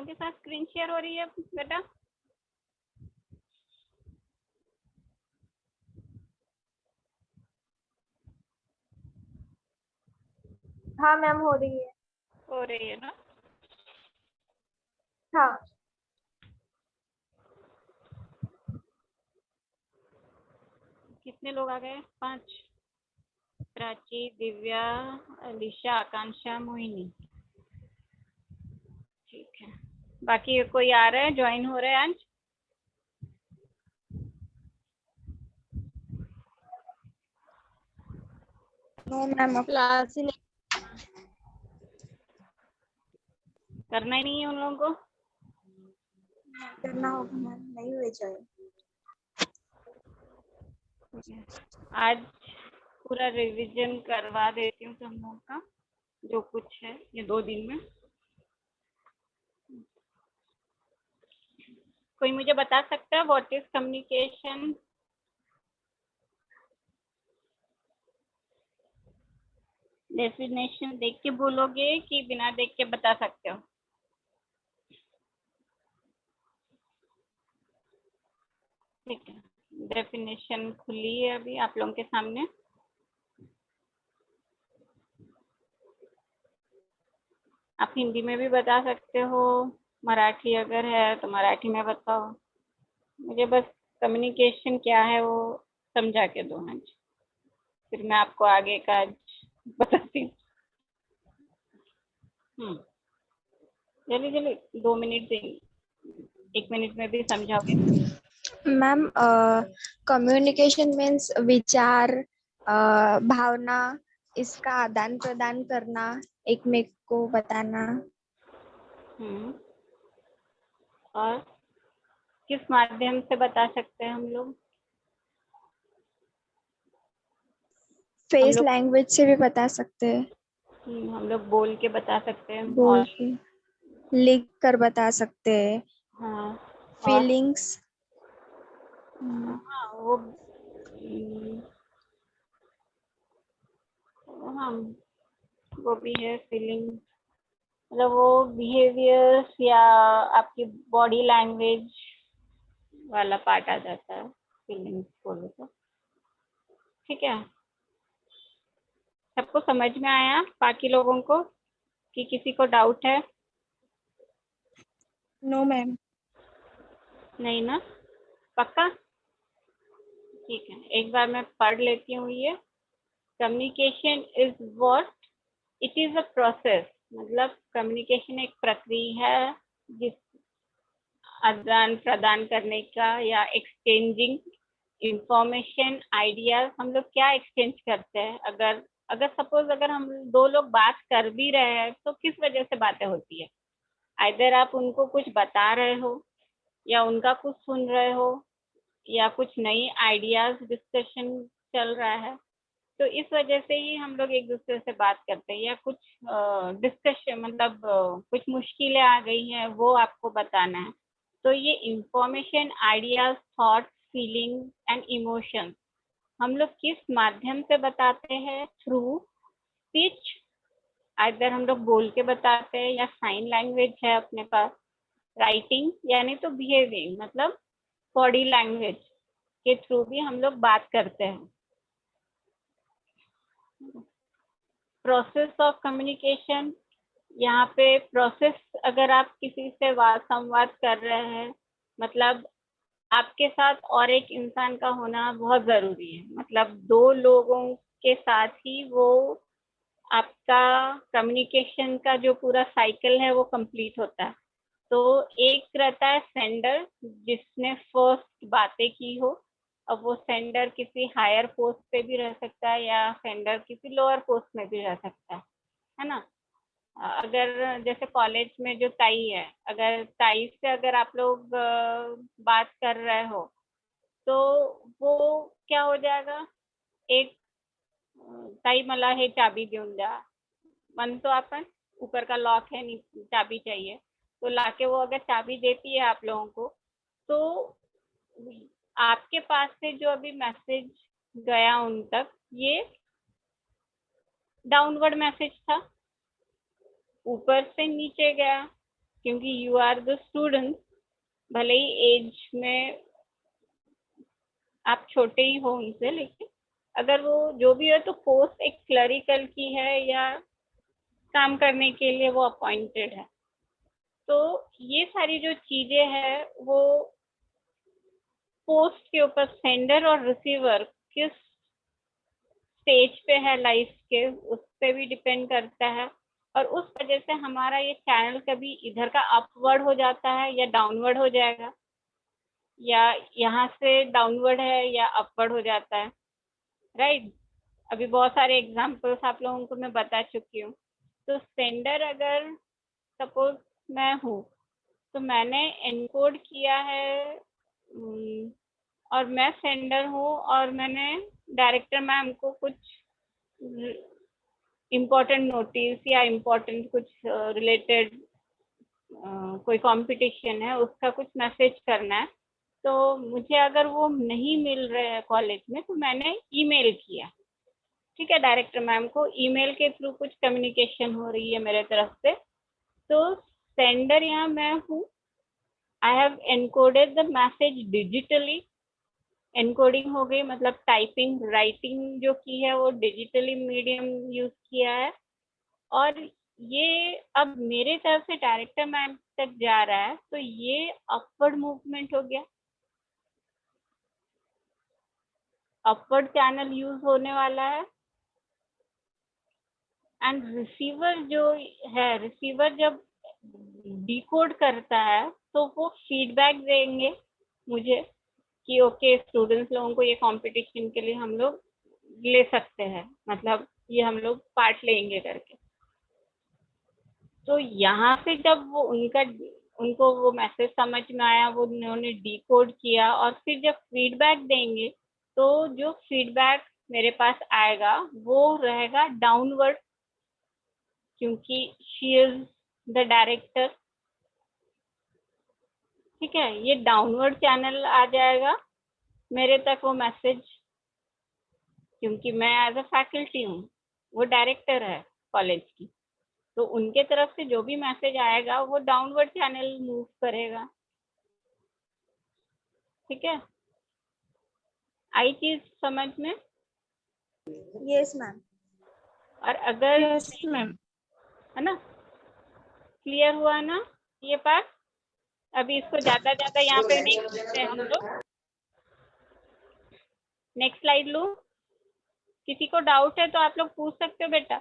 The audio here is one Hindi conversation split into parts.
लोग के साथ स्क्रीन शेयर हो रही है बेटा? हाँ मैम, हो रही है। हो रही है ना? हाँ। कितने लोग आ गए? 5। प्राची, दिव्या, अलीशा, आकांक्षा, मोहिनी। ठीक है, बाकी कोई आ रहा है, ज्वाइन हो रहा है आज? नो मैम, क्लास ही नहीं करना ही नहीं है उन लोगों को? करना होगा मैम, नहीं हुए ज्वाइन। आज पूरा रिवीजन करवा देती हूँ तुम लोगों का, जो कुछ है ये 2 दिन में। कोई मुझे बता सकता है व्हाट इज कम्युनिकेशन? डेफिनेशन देख के बोलोगे कि बिना देख के बता सकते हो? ठीक है, डेफिनेशन खुली है अभी आप लोगों के सामने। आप हिंदी में भी बता सकते हो, मराठी अगर है तो मराठी में बताओ। मुझे बस कम्युनिकेशन क्या है वो समझा के दो आज, फिर मैं आपको आगे का बताती हूँ। जल्दी जल्दी, 2 मिनट देंगे, 1 मिनट में भी समझाओगे? मैम, कम्युनिकेशन मीन्स विचार, भावना, इसका आदान प्रदान करना, एक मेक को बताना। और किस माध्यम से बता सकते हैं हम लोग? हम फेस लोग लैंग्वेज से भी बता सकते हैं, हम लोग बोल के बता सकते हैं बोल और के, लिख कर बता सकते हैं, हाँ, और फीलिंग्स। हाँ हाँ वो भी है फीलिंग, मतलब वो बिहेवियर्स या आपकी बॉडी लैंग्वेज वाला पार्ट आ जाता है फीलिंग्स बोलो तो। ठीक है, सबको समझ में आया? बाकी लोगों को कि किसी को डाउट है? No ma'am. नहीं ना? पक्का? ठीक है, एक बार मैं पढ़ लेती हूँ ये। Communication is what it is a process, मतलब कम्युनिकेशन एक प्रक्रिया है जिस आदान प्रदान करने का या एक्सचेंजिंग इंफॉर्मेशन आइडियाज। हम लोग क्या एक्सचेंज करते हैं? अगर अगर सपोज अगर हम 2 लोग बात कर भी रहे हैं तो किस वजह से बातें होती है? आइदर आप उनको कुछ बता रहे हो या उनका कुछ सुन रहे हो या कुछ नई आइडियाज डिस्कशन चल रहा है, तो इस वजह से ही हम लोग एक दूसरे से बात करते हैं। या कुछ डिस्कशन मतलब कुछ मुश्किलें आ गई हैं वो आपको बताना है। तो ये information, ideas, thoughts, feeling and emotions हम लोग किस माध्यम से बताते हैं? थ्रू स्पीच, आइदर हम लोग बोल के बताते हैं या साइन लैंग्वेज है अपने पास, राइटिंग यानी तो बिहेविंग मतलब बॉडी लैंग्वेज के थ्रू भी हम लोग बात करते हैं। प्रोसेस ऑफ कम्युनिकेशन, यहाँ पे प्रोसेस, अगर आप किसी से वाद संवाद कर रहे हैं मतलब आपके साथ और एक इंसान का होना बहुत जरूरी है, मतलब 2 लोगों के साथ ही वो आपका कम्युनिकेशन का जो पूरा साइकिल है वो कंप्लीट होता है। तो एक रहता है सेंडर जिसने फर्स्ट बातें की हो, अब वो सेंडर किसी हायर पोस्ट पे भी रह सकता है या सेंडर किसी लोअर पोस्ट में भी रह सकता है ना? अगर जैसे कॉलेज में जो ताई है, अगर ताई से अगर आप लोग बात कर रहे हो तो वो क्या हो जाएगा? एक ताई मला हे चाबी देऊन द्या म्हणतो आपण, ऊपर का लॉक है चाबी चाहिए, तो लाके वो अगर चाबी देती है आप लोगों को, तो आपके पास से जो अभी मैसेज गया उन तक, ये डाउनवर्ड मैसेज था, ऊपर से नीचे गया। क्योंकि यू आर द स्टूडेंट, भले ही एज में आप छोटे ही हो उनसे, लेकिन अगर वो जो भी है तो पोस्ट एक क्लरिकल की है या काम करने के लिए वो अपॉइंटेड है। तो ये सारी जो चीजें हैं वो पोस्ट के ऊपर सेंडर और रिसीवर किस स्टेज पे है लाइफ के, उस पे भी डिपेंड करता है। और उस वजह से हमारा ये चैनल कभी इधर का अपवर्ड हो जाता है या डाउनवर्ड हो जाएगा, या यहाँ से डाउनवर्ड है या अपवर्ड हो जाता है, राइट। अभी बहुत सारे एग्जांपल्स आप लोगों को मैं बता चुकी हूँ। तो सेंडर अगर सपोज मैं हूँ, तो मैंने एनकोड किया है और मैं सेंडर हूँ और मैंने डायरेक्टर मैम को कुछ इम्पोर्टेंट नोटिस या इम्पोर्टेंट कुछ रिलेटेड कोई कंपटीशन है उसका कुछ मैसेज करना है, तो मुझे अगर वो नहीं मिल रहे हैं कॉलेज में तो मैंने ईमेल किया, ठीक है, डायरेक्टर मैम को ईमेल के थ्रू कुछ कम्युनिकेशन हो रही है मेरे तरफ से। तो सेंडर यहाँ मैं हूँ, I have encoded the message digitally, encoding हो गई, मतलब टाइपिंग राइटिंग जो की है वो डिजिटली मीडियम यूज किया है, और ये अब मेरे तरफ से डायरेक्टर मैम तक जा रहा है, तो ये अपवर्ड मूवमेंट हो गया, अपवर्ड चैनल यूज होने वाला है। एंड रिसीवर जो है, रिसीवर जब डिकोड करता है तो वो फीडबैक देंगे मुझे कि ओके स्टूडेंट्स लोगों को ये कंपटीशन के लिए हम लोग ले सकते हैं, मतलब ये हम लोग पार्ट लेंगे करके। तो यहाँ से जब वो उनको वो मैसेज समझ में आया, वो उन्होंने डिकोड किया और फिर जब फीडबैक देंगे तो जो फीडबैक मेरे पास आएगा वो रहेगा डाउनवर्ड, क्योंकि शी इज द डायरेक्टर, ठीक है। ये डाउनवर्ड चैनल आ जाएगा मेरे तक वो मैसेज, क्योंकि मैं एज अ फैकल्टी हूँ, वो डायरेक्टर है कॉलेज की, तो उनके तरफ से जो भी मैसेज आएगा वो डाउनवर्ड चैनल मूव करेगा, ठीक है। आई चीज समझ में? Yes ma'am. और अगर यस मैम। है ना, क्लियर हुआ ना ये पार्ट? अभी इसको ज्यादा यहाँ पे नहीं करते हम लोग। नेक्स्ट स्लाइड लूं? किसी को डाउट है तो आप लोग पूछ सकते हो बेटा,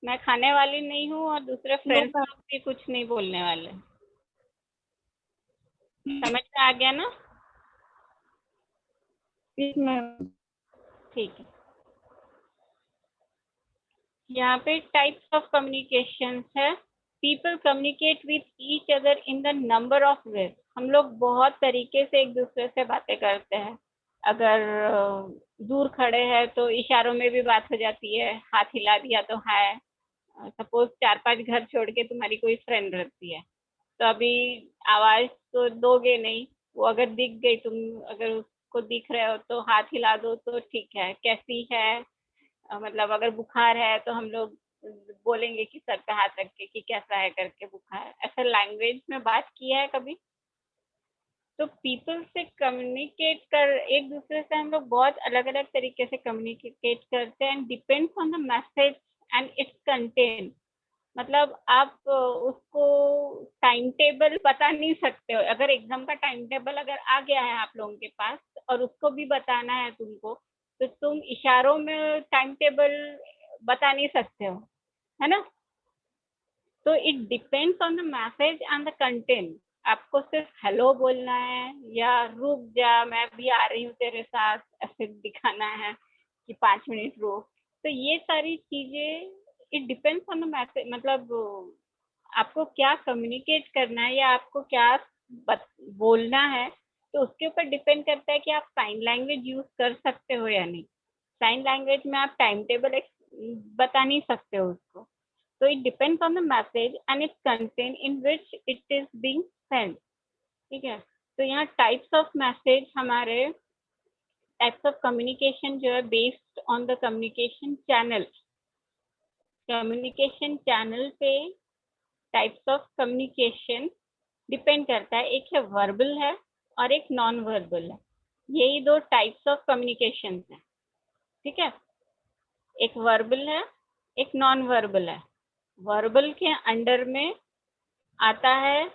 मैं खाने वाली नहीं हूँ और दूसरे फ्रेंड्स लोग भी कुछ नहीं बोलने वाले। समझ में आ गया ना? Yes ma'am. ठीक है। यहाँ पे टाइप्स ऑफ कम्युनिकेशन है। People communicate with each other in the number of ways. हम लोग बहुत तरीके से एक दूसरे से बातें करते हैं। अगर दूर खड़े हैं तो इशारों में भी बात हो जाती है, हाथ हिला दिया तो हाय। सपोज 4-5 घर छोड़ के तुम्हारी कोई फ्रेंड रहती है, तो अभी आवाज तो दोगे नहीं, वो अगर दिख गई, तुम अगर उसको दिख रहे हो तो हाथ हिला दो तो ठीक है, कैसी है, मतलब अगर बुखार है तो हम लोग बोलेंगे कि सर पे हाथ रख के कि कैसा है करके बुखार, ऐसा लैंग्वेज में बात किया है कभी? तो पीपल से कम्युनिकेट कर, एक दूसरे से हम लोग बहुत अलग अलग तरीके से कम्युनिकेट करते हैं, and depends on the message and it's content. मतलब आप उसको टाइम टेबल बता नहीं सकते हो। अगर एग्जाम का टाइम टेबल अगर आ गया है आप लोगों के पास और उसको भी बताना है तुमको, तो तुम इशारों में टाइम टेबल बता नहीं सकते हो, है ना। तो it depends on the message and the content. आपको सिर्फ हेलो बोलना है या रुक जा मैं भी आ रही हूँ तेरे साथ, ऐसे दिखाना है कि 5 मिनट रुक। तो ये सारी चीजें it depends on the message, मतलब आपको क्या कम्युनिकेट करना है या आपको क्या बोलना है, तो उसके ऊपर डिपेंड करता है कि आप साइन लैंग्वेज यूज कर सकते हो या नहीं। साइन लैंग्वेज में आप टाइम टेबल बता नहीं सकते हो उसको। So it depends on the message and its content in which it is being sent, ठीक है। तो यहाँ टाइप्स ऑफ मैसेज, हमारे टाइप्स ऑफ कम्युनिकेशन जो है based on the communication channel. Communication channel पे टाइप्स ऑफ कम्युनिकेशन डिपेंड करता है, एक है वर्बल है और एक नॉन वर्बल है। यही दो टाइप्स ऑफ कम्युनिकेशन हैं, ठीक है। एक वर्बल है, एक नॉन वर्बल है। वर्बल के अंडर में आता है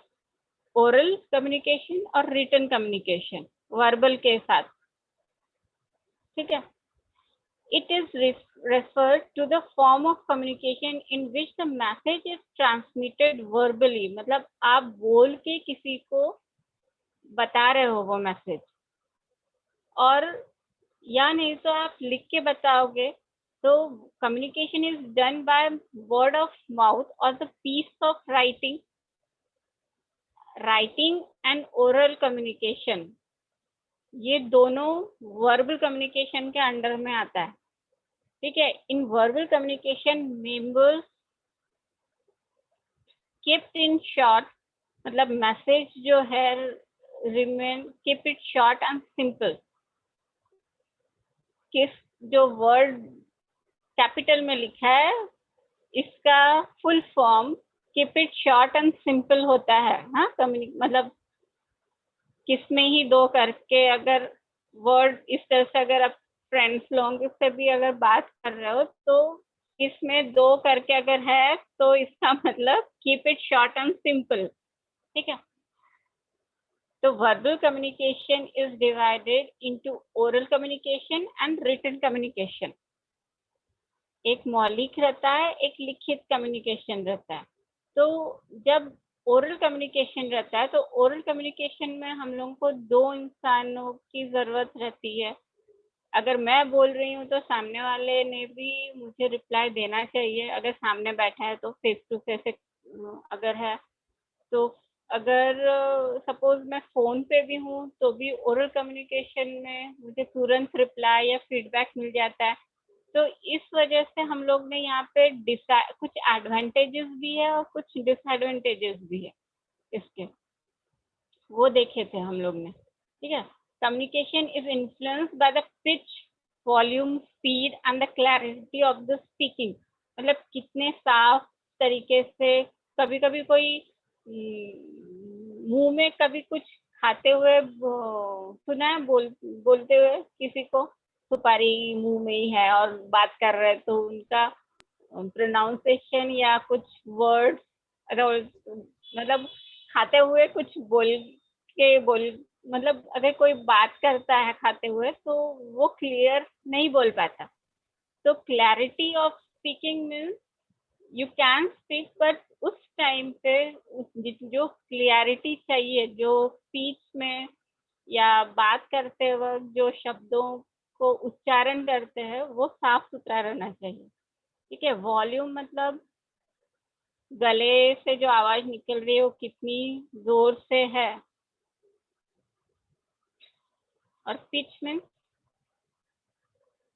ओरल कम्युनिकेशन और रिटन कम्युनिकेशन वर्बल के साथ, ठीक है। It is referred to the form of communication in which the message is transmitted verbally, मतलब आप बोल के किसी को बता रहे हो वो मैसेज, और या नहीं तो आप लिख के बताओगे। तो communication is done by word of mouth और the piece of writing and oral communication, ये दोनों वर्बल कम्युनिकेशन के अंडर में आता है, ठीक है। In verbal communication members kept in short, मतलब मैसेज जो है remain keep it short and simple। किस जो वर्ड कैपिटल में लिखा है इसका full form keep it short and simple होता है। हाँ, मतलब किसमें ही दो करके अगर वर्ड इस तरह से अगर आप फ्रेंड्स लोग से भी अगर बात कर रहे हो तो इसमें दो करके अगर है तो इसका मतलब keep it short and simple, ठीक है। तो verbal communication is divided into oral communication and written communication. एक मौलिक रहता है, एक लिखित कम्युनिकेशन रहता है। तो जब ओरल कम्युनिकेशन रहता है तो ओरल कम्युनिकेशन में हम लोगों को दो इंसानों की जरूरत रहती है। अगर मैं बोल रही हूँ तो सामने वाले ने भी मुझे रिप्लाई देना चाहिए, अगर सामने बैठा है तो फेस टू फेस अगर है तो। अगर सपोज मैं फोन पे भी हूँ तो भी ओरल कम्युनिकेशन में मुझे तुरंत रिप्लाई या फीडबैक मिल जाता है। तो इस वजह से हम लोग ने यहाँ पे कुछ एडवांटेजेस भी है और कुछ डिसएडवांटेजेस भी है इसके, वो देखे थे हम लोग ने, ठीक है। Communication is influenced by the pitch, volume, speed and the clarity of the speaking, मतलब कितने साफ तरीके से। कभी कभी कोई मुंह में कभी कुछ खाते हुए सुना है बोलते हुए किसी को सुपारी मुंह में ही है और बात कर रहे तो उनका प्रोनाउंसिएशन या कुछ वर्ड मतलब खाते हुए कुछ बोल मतलब अगर कोई बात करता है खाते हुए तो वो क्लियर नहीं बोल पाता। तो clarity of speaking means you can speak but उस टाइम पे जो क्लियरिटी चाहिए, जो स्पीच में या बात करते वक्त जो शब्दों को उच्चारण करते हैं वो साफ सुथरा रहना चाहिए, ठीक है। वॉल्यूम मतलब गले से जो आवाज निकल रही है वो कितनी जोर से है, और पिच में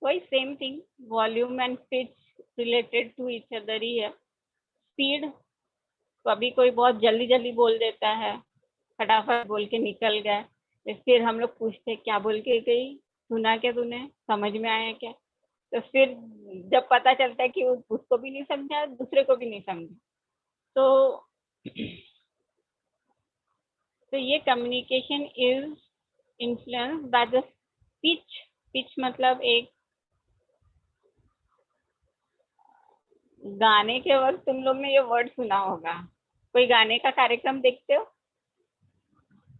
वही same thing, volume and pitch related to each other ही है। स्पीड, कभी कोई बहुत जल्दी जल्दी बोल देता है, फटाफट बोल के निकल गए, तो फिर हम लोग पूछते क्या बोल के गई, सुना क्या तूने, समझ में आया क्या। तो फिर जब पता चलता है कि उसको भी नहीं समझा दूसरे को भी नहीं समझा, तो ये communication is influence by the pitch. Pitch मतलब एक गाने के वक्त तुम लोग ने ये वर्ड सुना होगा, कोई गाने का कार्यक्रम देखते हो,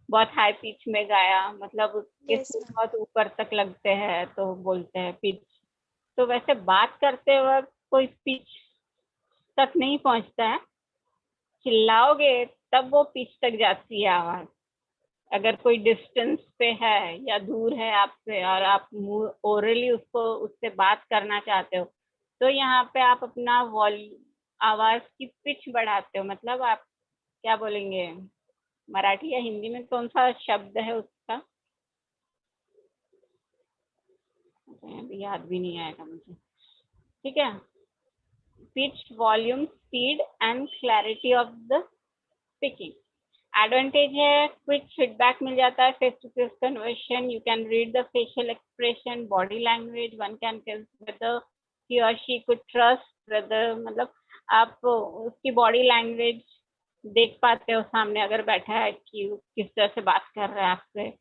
बहुत हाई पिच में गाया, मतलब उसके Yes, सुर ma'am. बहुत ऊपर तक लगते हैं तो बोलते हैं पिच। तो वैसे बात करते वक्त कोई पिच तक नहीं पहुंचता है, चिल्लाओगे तब वो पिच तक जाती है आवाज। अगर कोई डिस्टेंस पे है या दूर है आपसे और आप ओरली उससे बात करना चाहते हो तो यहाँ पे आप अपना आवाज की पिच बढ़ाते हो, मतलब आप क्या बोलेंगे, मराठी या हिंदी में कौन सा शब्द है उसका, अभी याद भी नहीं आएगा मुझे, ठीक है। Pitch, volume, speed and clarity of the speaking. Advantage है क्विक फीडबैक मिल जाता है, face to face conversation, you can read the facial expression, body language, one can tell whether he or she could trust weather, मतलब आप उसकी बॉडी लैंग्वेज देख पाते हो सामने अगर बैठा है कि किस तरह से बात कर रहा है आपसे,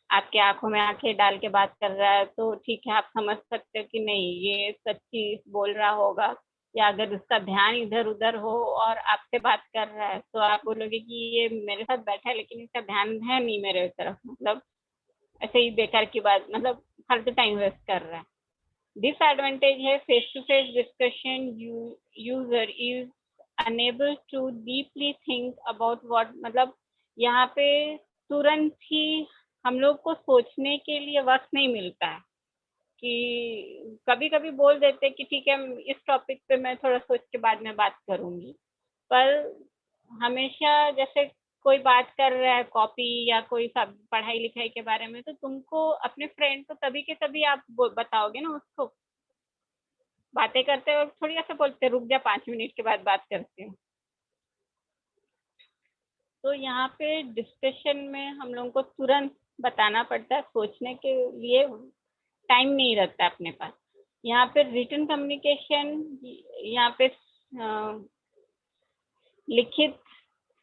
आपके आंखों में आंखें डाल के बात कर रहा है, तो ठीक है, आप समझ सकते हो कि नहीं ये सच्ची बोल रहा होगा। या अगर उसका ध्यान इधर उधर हो और आपसे बात कर रहा है तो आप बोलोगे कि ये मेरे साथ बैठा है लेकिन इसका ध्यान है नहीं मेरे तरफ, मतलब ऐसे ही बेकार की बात, मतलब फालतू टाइम वेस्ट कर रहा है। डिसएडवांटेज है face to face discussion, user is unable to deeply think about what, मतलब यहाँ पे तुरंत ही हम लोग को सोचने के लिए वक्त नहीं मिलता है। कि कभी कभी बोल देते कि ठीक है इस टॉपिक पे मैं थोड़ा सोच के बाद में बात करूंगी, पर हमेशा जैसे कोई बात कर रहा है कॉपी या कोई सब पढ़ाई लिखाई के बारे में, तो तुमको अपने फ्रेंड को तभी के तभी आप बताओगे ना उसको। बातें करते वक्त थोड़ी ऐसे बोलते रुक जा 5 मिनट के बाद बात करते हैं। तो यहाँ पे डिस्कशन में हम लोगों को तुरंत बताना पड़ता है, सोचने के लिए टाइम नहीं रहता अपने पास। यहाँ पे रिटन कम्युनिकेशन, यहाँ पे लिखित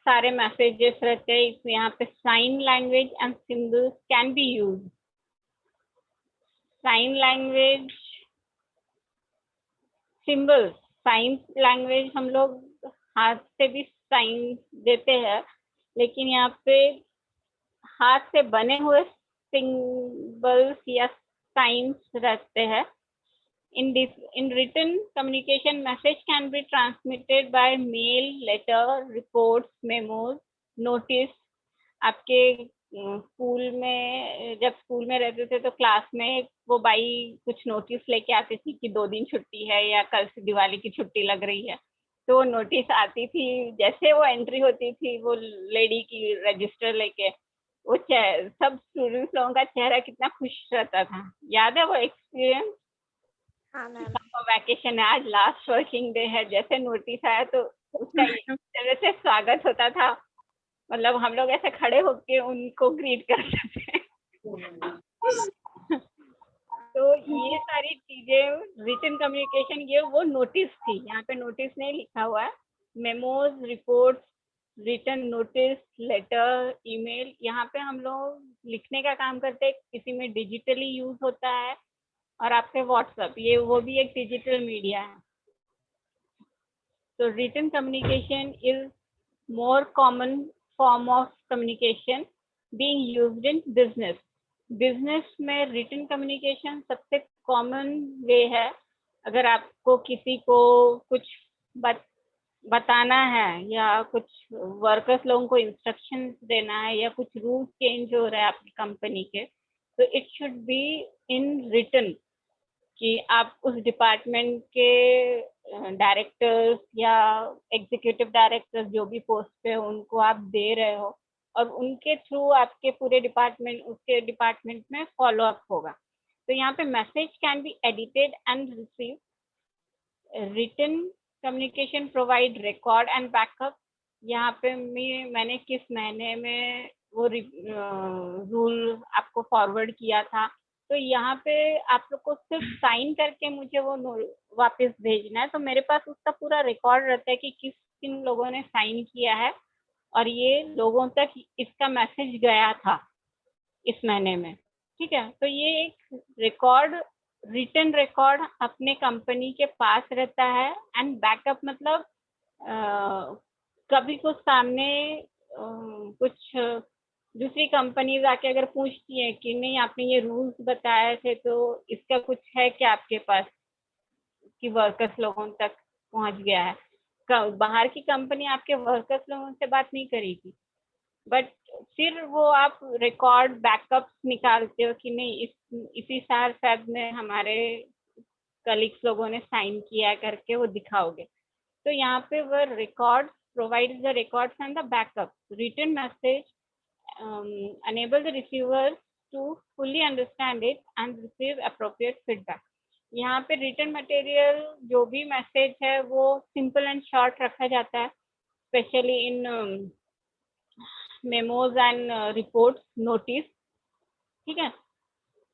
सारे मैसेजेस रहते हैं, इसमें यहाँ पे sign language and symbols can be use. Sign language, symbols, sign language हम लोग हाथ से भी साइन देते हैं, लेकिन यहाँ पे हाथ से बने हुए सिंबल्स या साइंस रहते हैं। In written communication, message can be transmitted by mail, letter, reports, memos, notice। आपके स्कूल में जब स्कूल में रहते थे तो क्लास में वो बाई कुछ नोटिस लेके आती थी कि 2 दिन छुट्टी है या कल से दिवाली की छुट्टी लग रही है, तो वो नोटिस आती थी, जैसे वो एंट्री होती थी वो लेडी की रजिस्टर लेके, वो सब स्टूडेंट्स लोगों का चेहरा कितना खुश रहता था। याद है वो एक्सपीरियंस? हाँ मैम। वैकेशन है, आज लास्ट वर्किंग डे है, जैसे नोटिस आया तो उसका इस तरह से स्वागत होता था, मतलब हम लोग ऐसे खड़े होके उनको ग्रीट करते थे। तो ये सारी चीजें रिटन कम्युनिकेशन, ये वो नोटिस थी, यहाँ पे नोटिस नहीं लिखा हुआ है। Memos, report, written notice, letter, email, यहाँ पे हम लोग लिखने का काम करते हैं, किसी में डिजिटली यूज होता है, और आपके व्हाट्सएप ये वो भी एक डिजिटल मीडिया है। तो written communication is more common form of communication being used in business। Business में रिटन कम्युनिकेशन सबसे कॉमन वे है। अगर आपको किसी को कुछ बताना है या कुछ वर्कर्स लोगों को इंस्ट्रक्शन देना है या कुछ रूल चेंज हो रहा है आपकी कंपनी के, तो it should be in written, कि आप उस डिपार्टमेंट के डायरेक्टर्स या एग्जीक्यूटिव डायरेक्टर्स जो भी पोस्ट पे उनको आप दे रहे हो, और उनके थ्रू आपके पूरे डिपार्टमेंट उसके डिपार्टमेंट में फॉलो अप होगा। तो यहाँ पे message can be edited and receive. Written communication provide record and backup. यहाँ पे मैंने किस महीने में वो रूल आपको फॉरवर्ड किया था, तो यहाँ पे आप लोग को सिर्फ साइन करके मुझे वो वापस भेजना है, तो मेरे पास उसका पूरा रिकॉर्ड रहता है कि किन लोगों ने साइन किया है और ये लोगों तक इसका मैसेज गया था इस महीने में। ठीक है, तो ये एक रिकॉर्ड, रिटन रिकॉर्ड अपने कंपनी के पास रहता है। एंड बैकअप मतलब कभी कुछ सामने कुछ दूसरी कंपनीज आके अगर पूछती है कि नहीं आपने ये रूल्स बताए थे तो इसका कुछ है क्या आपके पास कि वर्कर्स लोगों तक पहुंच गया है, बाहर की कंपनी आपके वर्कर्स लोगों से बात नहीं करेगी, बट फिर वो आप रिकॉर्ड बैकअप निकालते हो कि नहीं इसी साल फेब में हमारे कलीग्स लोगों ने साइन किया करके वो दिखाओगे। तो यहाँ पे वो record provides the records and the backup. Written message enable the receivers to fully understand it and receive appropriate feedback. यहाँ पे रिटन मटेरियल जो भी मैसेज है वो सिंपल एंड शॉर्ट रखा जाता है, specially in memos and reports, notice. ठीक है,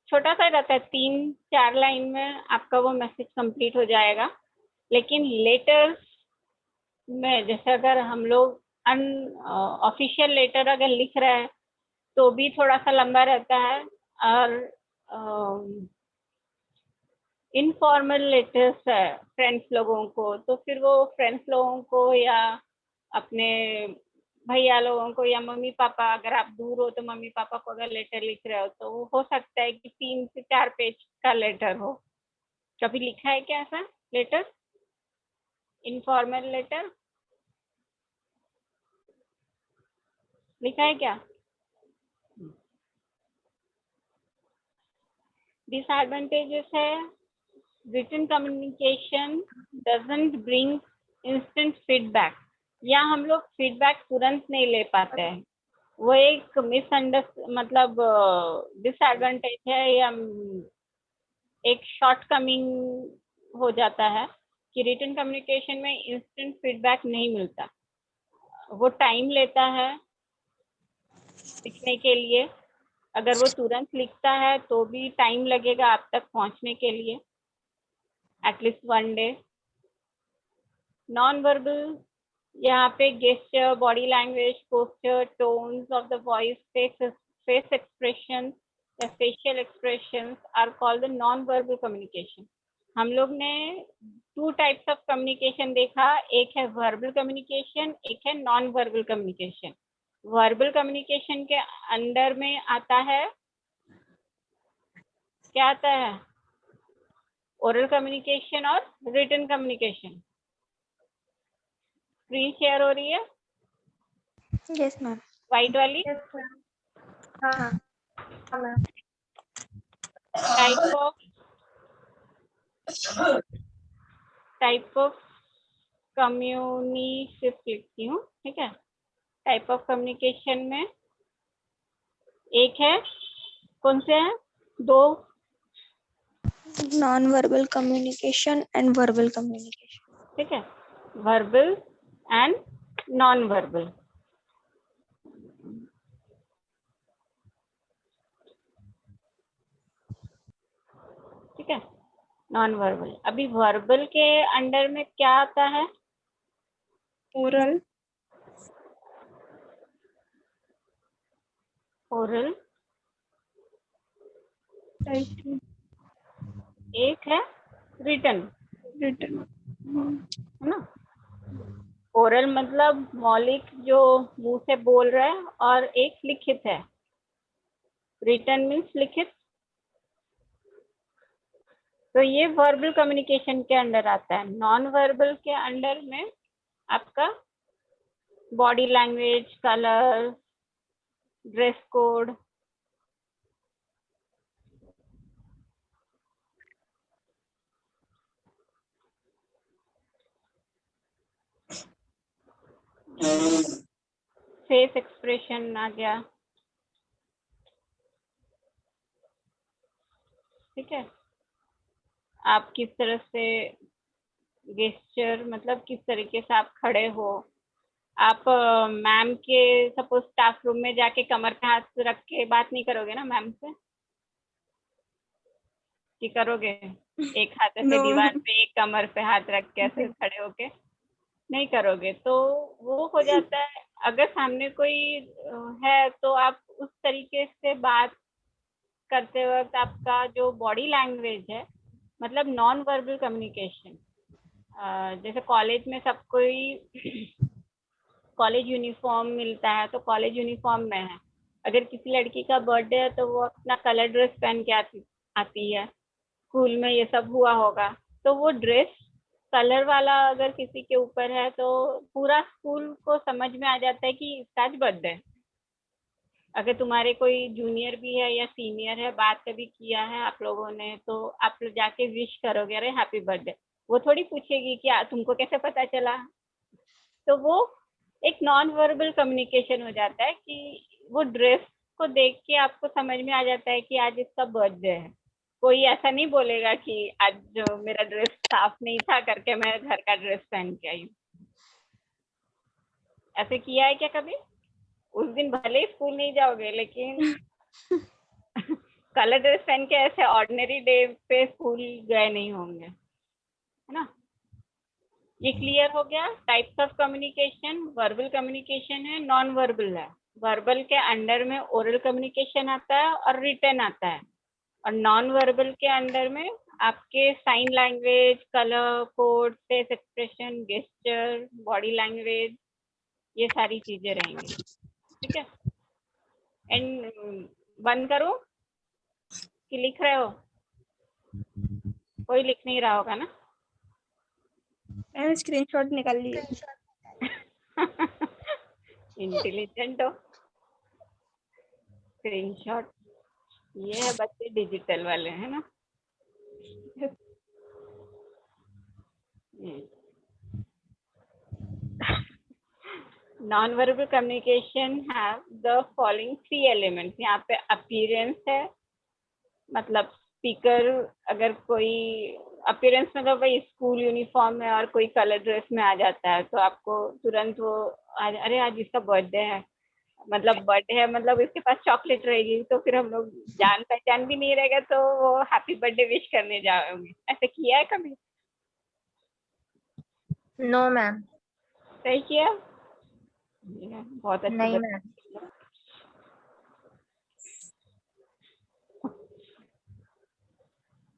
छोटा सा रहता है, 3-4 लाइन में आपका वो मैसेज कंप्लीट हो जाएगा। लेकिन लेटर्स में जैसे अगर हम लोग ऑफिशियल लेटर अगर लिख रहा है तो भी थोड़ा सा लंबा रहता है, और इनफॉर्मल लेटर्स है फ्रेंड्स लोगों को, तो फिर वो फ्रेंड्स लोगों को या अपने भैया लोगों को या मम्मी पापा, अगर आप दूर हो तो मम्मी पापा को अगर लेटर लिख रहे हो तो वो हो सकता है कि 3 से 4 पेज का लेटर हो। कभी लिखा है क्या ऐसा लेटर, इनफॉर्मल लेटर लिखा है क्या? डिसएडवांटेजेस है, written communication doesn't bring instant feedback, या हम लोग फीडबैक तुरंत नहीं ले पाते हैं, वो एक मतलब डिसएडवांटेज है, या एक शॉर्ट कमिंग हो जाता है कि रिटन कम्युनिकेशन में इंस्टेंट फीडबैक नहीं मिलता, वो टाइम लेता है लिखने के लिए। अगर वो तुरंत लिखता है तो भी टाइम लगेगा आप तक पहुंचने के लिए, एटलीस्ट 1 डे। नॉन वर्बल, यहाँ पे gesture, body language, posture, tones of the voice, face expression या facial expressions are called the non verbal communication. हम लोग ने 2 टाइप्स ऑफ कम्युनिकेशन देखा, एक है वर्बल कम्युनिकेशन, एक है non verbal communication. Verbal communication के अंडर में आता है, क्या आता है? ओरल कम्युनिकेशन और रिटन कम्युनिकेशन। स्क्रीन शेयर हो रही है Yes, ma'am. व्हाइट वाली? हाँ, ma'am. टाइप ऑफ कम्युनिकेशन लिखती हूँ, ठीक है। टाइप ऑफ कम्युनिकेशन में एक है, कौन से हैं? 2, Non-verbal communication and verbal communication. ठीक है, वर्बल एंड नॉन वर्बल। ठीक है, नॉन वर्बल। अभी वर्बल के अंडर में क्या आता है? Oral. Oral, Writing. एक है रिटन, Written. है ना। ओरल मतलब मौलिक, जो मुंह से बोल रहा है, और एक लिखित है। रिटन मीन्स लिखित। तो ये वर्बल कम्युनिकेशन के अंडर आता है। नॉन वर्बल के अंडर में आपका body language, colour, dress code, face expression आ गया, ठीक है। आप किस तरह से गेस्चर, मतलब किस तरीके से आप खड़े हो, आप मैम के सपोज स्टाफ रूम में जाके कमर पे हाथ रख के बात नहीं करोगे ना मैम से, कि करोगे? एक हाथ ऐसे No. दीवार पे, एक कमर पे हाथ रख के ऐसे खड़े होके नहीं करोगे, तो वो हो जाता है। अगर सामने कोई है तो आप उस तरीके से बात करते वक्त आपका जो बॉडी लैंग्वेज है, मतलब नॉन वर्बल कम्युनिकेशन, जैसे कॉलेज में सब कोई कॉलेज यूनिफॉर्म मिलता है तो कॉलेज यूनिफॉर्म में है। अगर किसी लड़की का बर्थडे है तो वो अपना कलर ड्रेस पहन के आती है। स्कूल में ये सब हुआ होगा, तो वो ड्रेस कलर वाला अगर किसी के ऊपर है तो पूरा स्कूल को समझ में आ जाता है कि इसका आज बर्थडे है। अगर तुम्हारे कोई जूनियर भी है या सीनियर है, बात कभी किया है आप लोगों ने, तो आप लोग जाके विश करोगे, अरे हैप्पी बर्थडे। वो थोड़ी पूछेगी कि तुमको कैसे पता चला। तो वो एक नॉन वर्बल कम्युनिकेशन हो जाता है कि वो ड्रेस को देख के आपको समझ में आ जाता है कि आज इसका बर्थडे है। कोई ऐसा नहीं बोलेगा कि आज जो मेरा ड्रेस साफ नहीं था करके मैं घर का ड्रेस पहन के आई हूँ। ऐसे किया है क्या कभी? उस दिन भले ही स्कूल नहीं जाओगे, लेकिन कलर ड्रेस पहन के ऐसे ऑर्डिनरी डे पे स्कूल गए नहीं होंगे, है ना। ये क्लियर हो गया। Types of communication, verbal communication है, नॉन वर्बल है। वर्बल के अंडर में ओरल कम्युनिकेशन आता है और रिटन आता है, और नॉन वर्बल के अंदर में आपके sign language, colour code, face expression, gesture, body language, ये सारी चीजें रहेंगी। ठीक है। एंड बंद करूं कि लिख रहे हो? कोई लिख नहीं रहा होगा ना? मैम स्क्रीनशॉट निकाल लिए। इंटेलिजेंट हो। स्क्रीनशॉट, ये है बच्चे डिजिटल वाले, है ना? Non-verbal communication have the following three elements. यहाँ पे appearance है, मतलब स्पीकर अगर कोई अपीयरेंस मतलब वही स्कूल यूनिफॉर्म में और कोई कलर ड्रेस में आ जाता है तो आपको तुरंत वो अरे आज इसका बर्थडे है, मतलब बर्थडे है मतलब इसके पास चॉकलेट रहेगी, तो फिर हम लोग जान पहचान भी नहीं रहेगा तो वो हैप्पी बर्थडे विश करने जाओगे। ऐसे किया है कभी? No ma'am. सही किया, बहुत अच्छे नहीं बच्चे। मैम।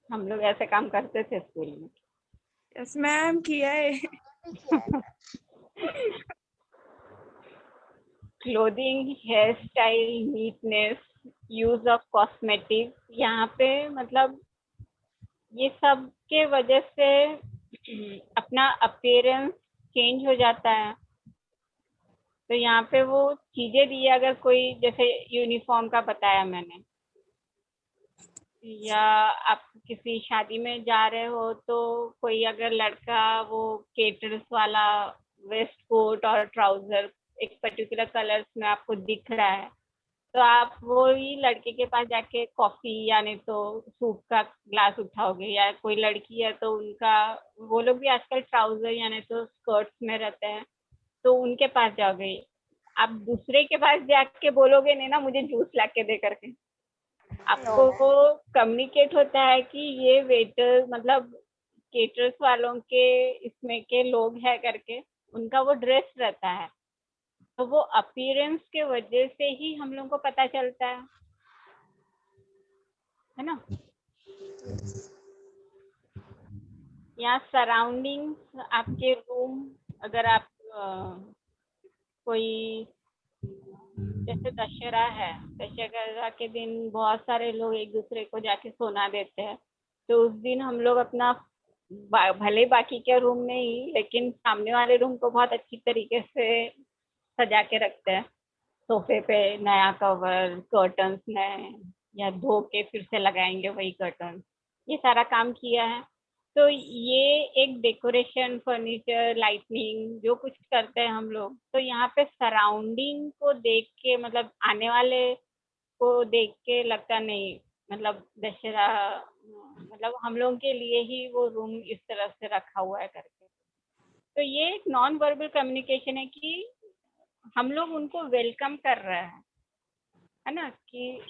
हम लोग ऐसे काम करते थे स्कूल में। यस मैम किया है। Clothing, hair style, neatness, use of cosmetic, यहाँ पे मतलब ये सब के वजह से अपना अपीयरेंस चेंज हो जाता है। तो यहाँ पे वो चीजें दी, अगर कोई जैसे यूनिफॉर्म का बताया मैंने, या आप किसी शादी में जा रहे हो तो कोई अगर लड़का वो केटर्स वाला वेस्ट कोट और ट्राउजर एक पर्टिकुलर कलर्स में आपको दिख रहा है, तो आप वो ही लड़के के पास जाके कॉफी या नहीं तो सूप का ग्लास उठाओगे, या कोई लड़की है तो उनका, वो लोग भी आजकल ट्राउजर या नहीं तो स्कर्ट्स में रहते हैं, तो उनके पास जाओगे। आप दूसरे के पास जाके बोलोगे नहीं ना मुझे जूस ला के दे करके। आपको वो कम्युनिकेट होता है कि ये वेटर मतलब केटर्स वालों के इसमें के लोग हैं करके, उनका वो ड्रेस रहता है, तो वो अपीयरेंस के वजह से ही हम लोग को पता चलता है ना? या सराउंडिंग्स, आपके रूम, अगर आप कोई जैसे दशहरा है, दशहरा के दिन बहुत सारे लोग एक दूसरे को जाके सोना देते हैं, तो उस दिन हम लोग अपना भले बाकी के रूम में ही लेकिन सामने वाले रूम को बहुत अच्छी तरीके से सजा के रखते हैं। सोफे पे नया कवर, कर्टन्स नए, या धो के फिर से लगाएंगे वही कर्टन, ये सारा काम किया है। तो ये एक डेकोरेशन, फर्नीचर, लाइटनिंग जो कुछ करते हैं हम लोग, तो यहाँ पे सराउंडिंग को देख के मतलब आने वाले को देख के लगता नहीं मतलब दशहरा मतलब हम लोगों के लिए ही वो रूम इस तरह से रखा हुआ है करके। तो ये एक नॉन वर्बल कम्युनिकेशन है कि हम लोग उनको वेलकम कर रहे हैं, है ना, कि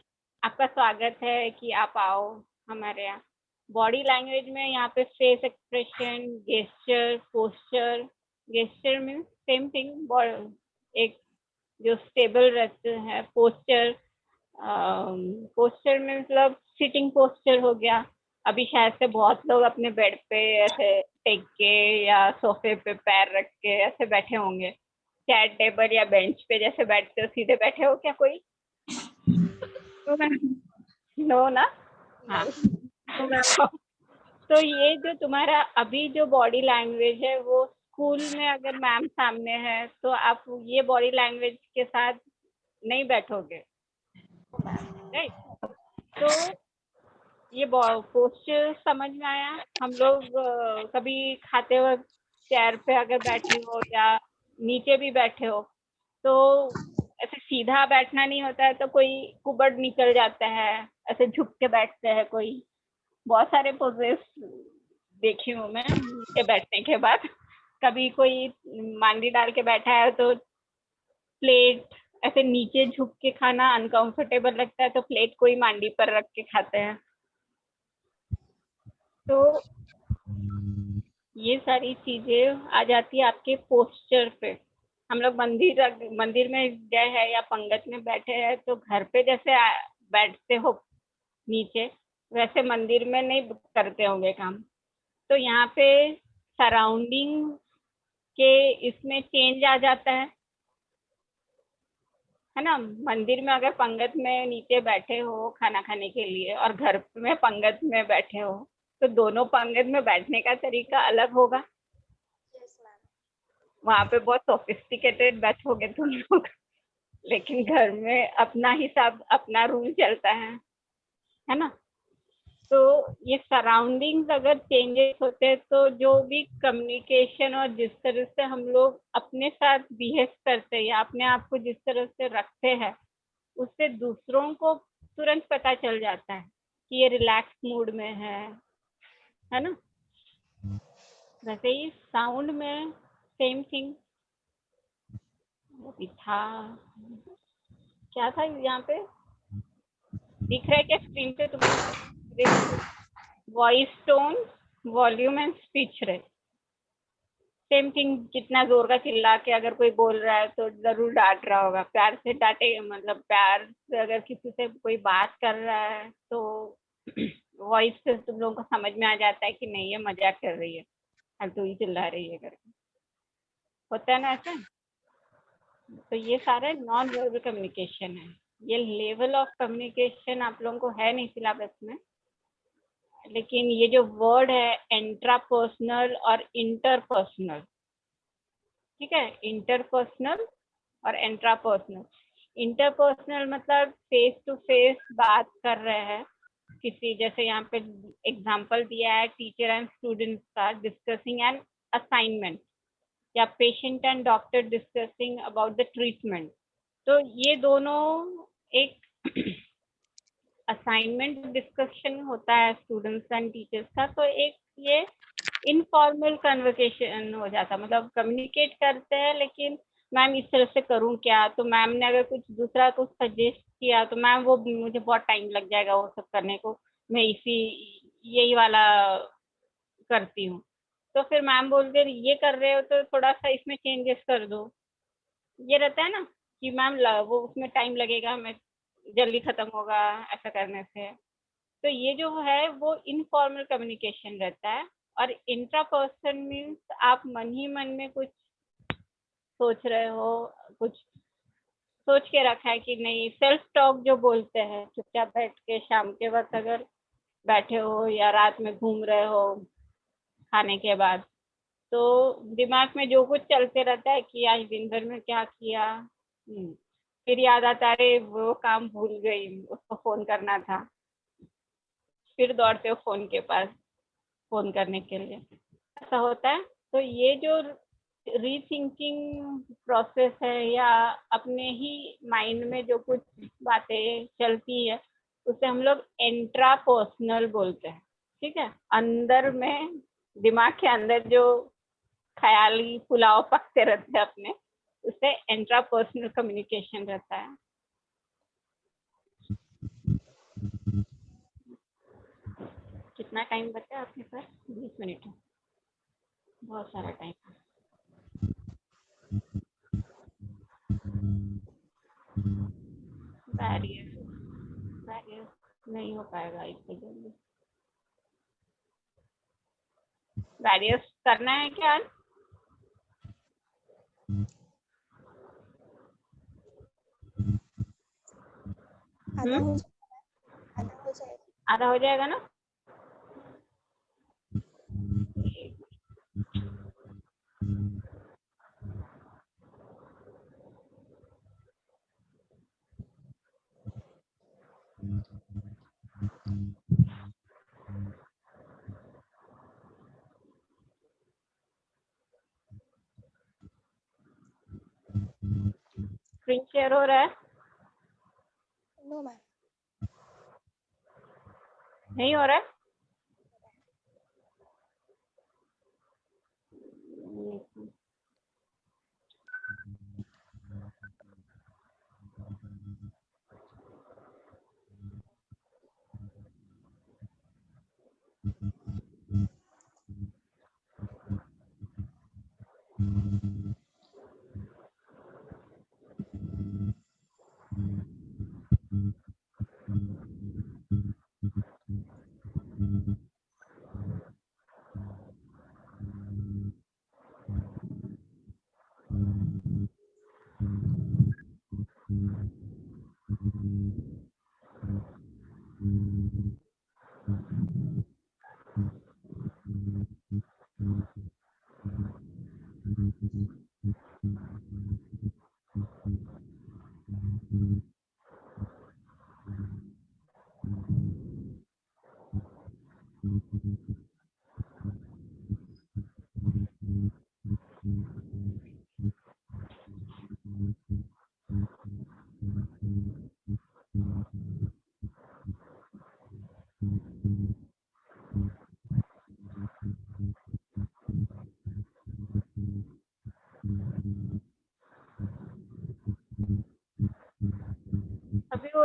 आपका स्वागत है कि आप आओ हमारे यहाँ। बॉडी लैंग्वेज में यहाँ पे face expression, gesture, posture. Gesture means same thing, एक जो स्टेबल रहते हैं। पोस्चर, पोस्चर में मतलब सिटिंग पोस्चर हो गया। अभी शायद से बहुत लोग अपने बेड पे ऐसे टेक के या सोफे पे पैर रख के ऐसे बैठे होंगे, चेयर टेबल या बेंच पे जैसे बैठते हो, सीधे बैठे हो क्या कोई? तो मैम नो ना? हाँ। तो ये जो तुम्हारा अभी जो बॉडी लैंग्वेज है वो स्कूल में अगर मैम सामने है तो आप ये बॉडी लैंग्वेज के साथ नहीं बैठोगे, राइट? तो ये पोस्चर समझ में आया? हम लोग कभी खाते वक्त चेयर पे अगर बैठे हो या नीचे भी बैठे हो तो ऐसे सीधा बैठना नहीं होता है, तो कोई कुबड़ निकल जाता है, ऐसे झुक के बैठते हैं कोई। बहुत सारे पोजेस देखी हूँ मैं नीचे बैठने के बाद। कभी कोई मांडी डाल के बैठा है तो प्लेट ऐसे नीचे झुक के खाना अनकंफर्टेबल लगता है, तो प्लेट कोई मांडी पर रख के खाते हैं। तो ये सारी चीजें आ जाती है आपके पोस्चर पे। हम लोग मंदिर में गए हैं या पंगत में बैठे हैं तो घर पे जैसे बैठते हो नीचे, वैसे मंदिर में नहीं करते होंगे काम। तो यहाँ पे सराउंडिंग के इसमें चेंज आ जाता है ना। मंदिर में अगर पंगत में नीचे बैठे हो खाना खाने के लिए और घर में पंगत में बैठे हो, तो दोनों पंगत में बैठने का तरीका अलग होगा। Yes, ma'am. वहां पे बहुत सोफिस्टिकेटेड बैठोगे तुम लोग, लेकिन घर में अपना हिसाब अपना रूल चलता है ना। तो ये सराउंडिंग्स अगर चेंजेस होते हैं तो जो भी कम्युनिकेशन और जिस तरह से हम लोग अपने साथ बिहेव करते हैं या अपने आप को जिस तरह से रखते हैं, उससे दूसरों को तुरंत पता चल जाता है कि ये रिलैक्स मूड में है ना। वैसे ही साउंड में सेम थिंग था। क्या था यहाँ पे, दिख रहा है क्या स्क्रीन पे तुम्हें? Voice tone, volume and speech rate, same thing. कितना जोर का चिल्ला के अगर कोई बोल रहा है तो जरूर डांट रहा होगा। प्यार से डांटे, मतलब प्यार से अगर किसी से कोई बात कर रहा है तो वॉइस से तुम लोगों को समझ में आ जाता है कि नहीं ये मजाक कर रही है, फालतू ही चिल्ला रही है करके। होता है ना ऐसा। तो ये सारे नॉन वर्बल कम्युनिकेशन है। ये लेवल ऑफ कम्युनिकेशन आप लोगों को है नहीं सिलेबस में, लेकिन ये जो वर्ड है इंट्रापर्सनल और इंटरपर्सनल, ठीक है, इंटरपर्सनल और इंट्रापर्सनल। इंटरपर्सनल मतलब फेस टू फेस बात कर रहे हैं किसी, जैसे यहाँ पे एग्जांपल दिया है टीचर एंड स्टूडेंट्स का डिस्कसिंग एन असाइनमेंट, या patient and doctor discussing about the treatment. तो ये दोनों एक असाइनमेंट डिस्कशन होता है स्टूडेंट्स एंड टीचर्स का, तो एक ये इनफॉर्मल कन्वर्सेशन हो जाता है। मतलब कम्युनिकेट करते हैं लेकिन मैम इस तरह से करूँ क्या, तो मैम ने अगर कुछ दूसरा कुछ सजेस्ट किया तो मैम वो मुझे बहुत टाइम लग जाएगा वो सब करने को, मैं यही वाला करती हूँ। तो फिर मैम बोलते ये कर रहे हो तो थोड़ा सा इसमें चेंजेस कर दो। ये रहता है ना कि मैम वो उसमें टाइम लगेगा, मैं जल्दी खत्म होगा ऐसा करने से। तो ये जो है वो इनफॉर्मल कम्युनिकेशन रहता है। और इंट्रापर्सन मीन्स आप मन ही मन में कुछ सोच रहे हो, कुछ सोच के रखा है कि नहीं, सेल्फ टॉक जो बोलते हैं, चुपचाप बैठ के शाम के वक्त अगर बैठे हो या रात में घूम रहे हो खाने के बाद, तो दिमाग में जो कुछ चलते रहता है कि आज दिन भर में क्या किया, फिर याद आता है अरे वो काम भूल गई, उसको फोन करना था, फिर दौड़ते हो फोन के पास फोन करने के लिए, ऐसा होता है। तो ये जो रीथिंकिंग प्रोसेस है या अपने ही माइंड में जो कुछ बातें चलती है, उसे हम लोग इंट्रापर्सनल बोलते हैं। ठीक है, अंदर में दिमाग के अंदर जो ख्याली पुलाव पकते रहते हैं अपने, उसे इंट्रापर्सनल कम्युनिकेशन रहता है। कितना टाइम बचा है आपके पास? 20 मिनट है, बहुत सारा टाइम है। बैरियर नहीं हो पाएगा इससे जल्दी। बैरियर्स करना है क्या? आधा हो आधा हो जाएगा। आधा हो जाएगा ना? स्क्रीन शेयर हो रहा है? No ma'am. नहीं हो रहा है?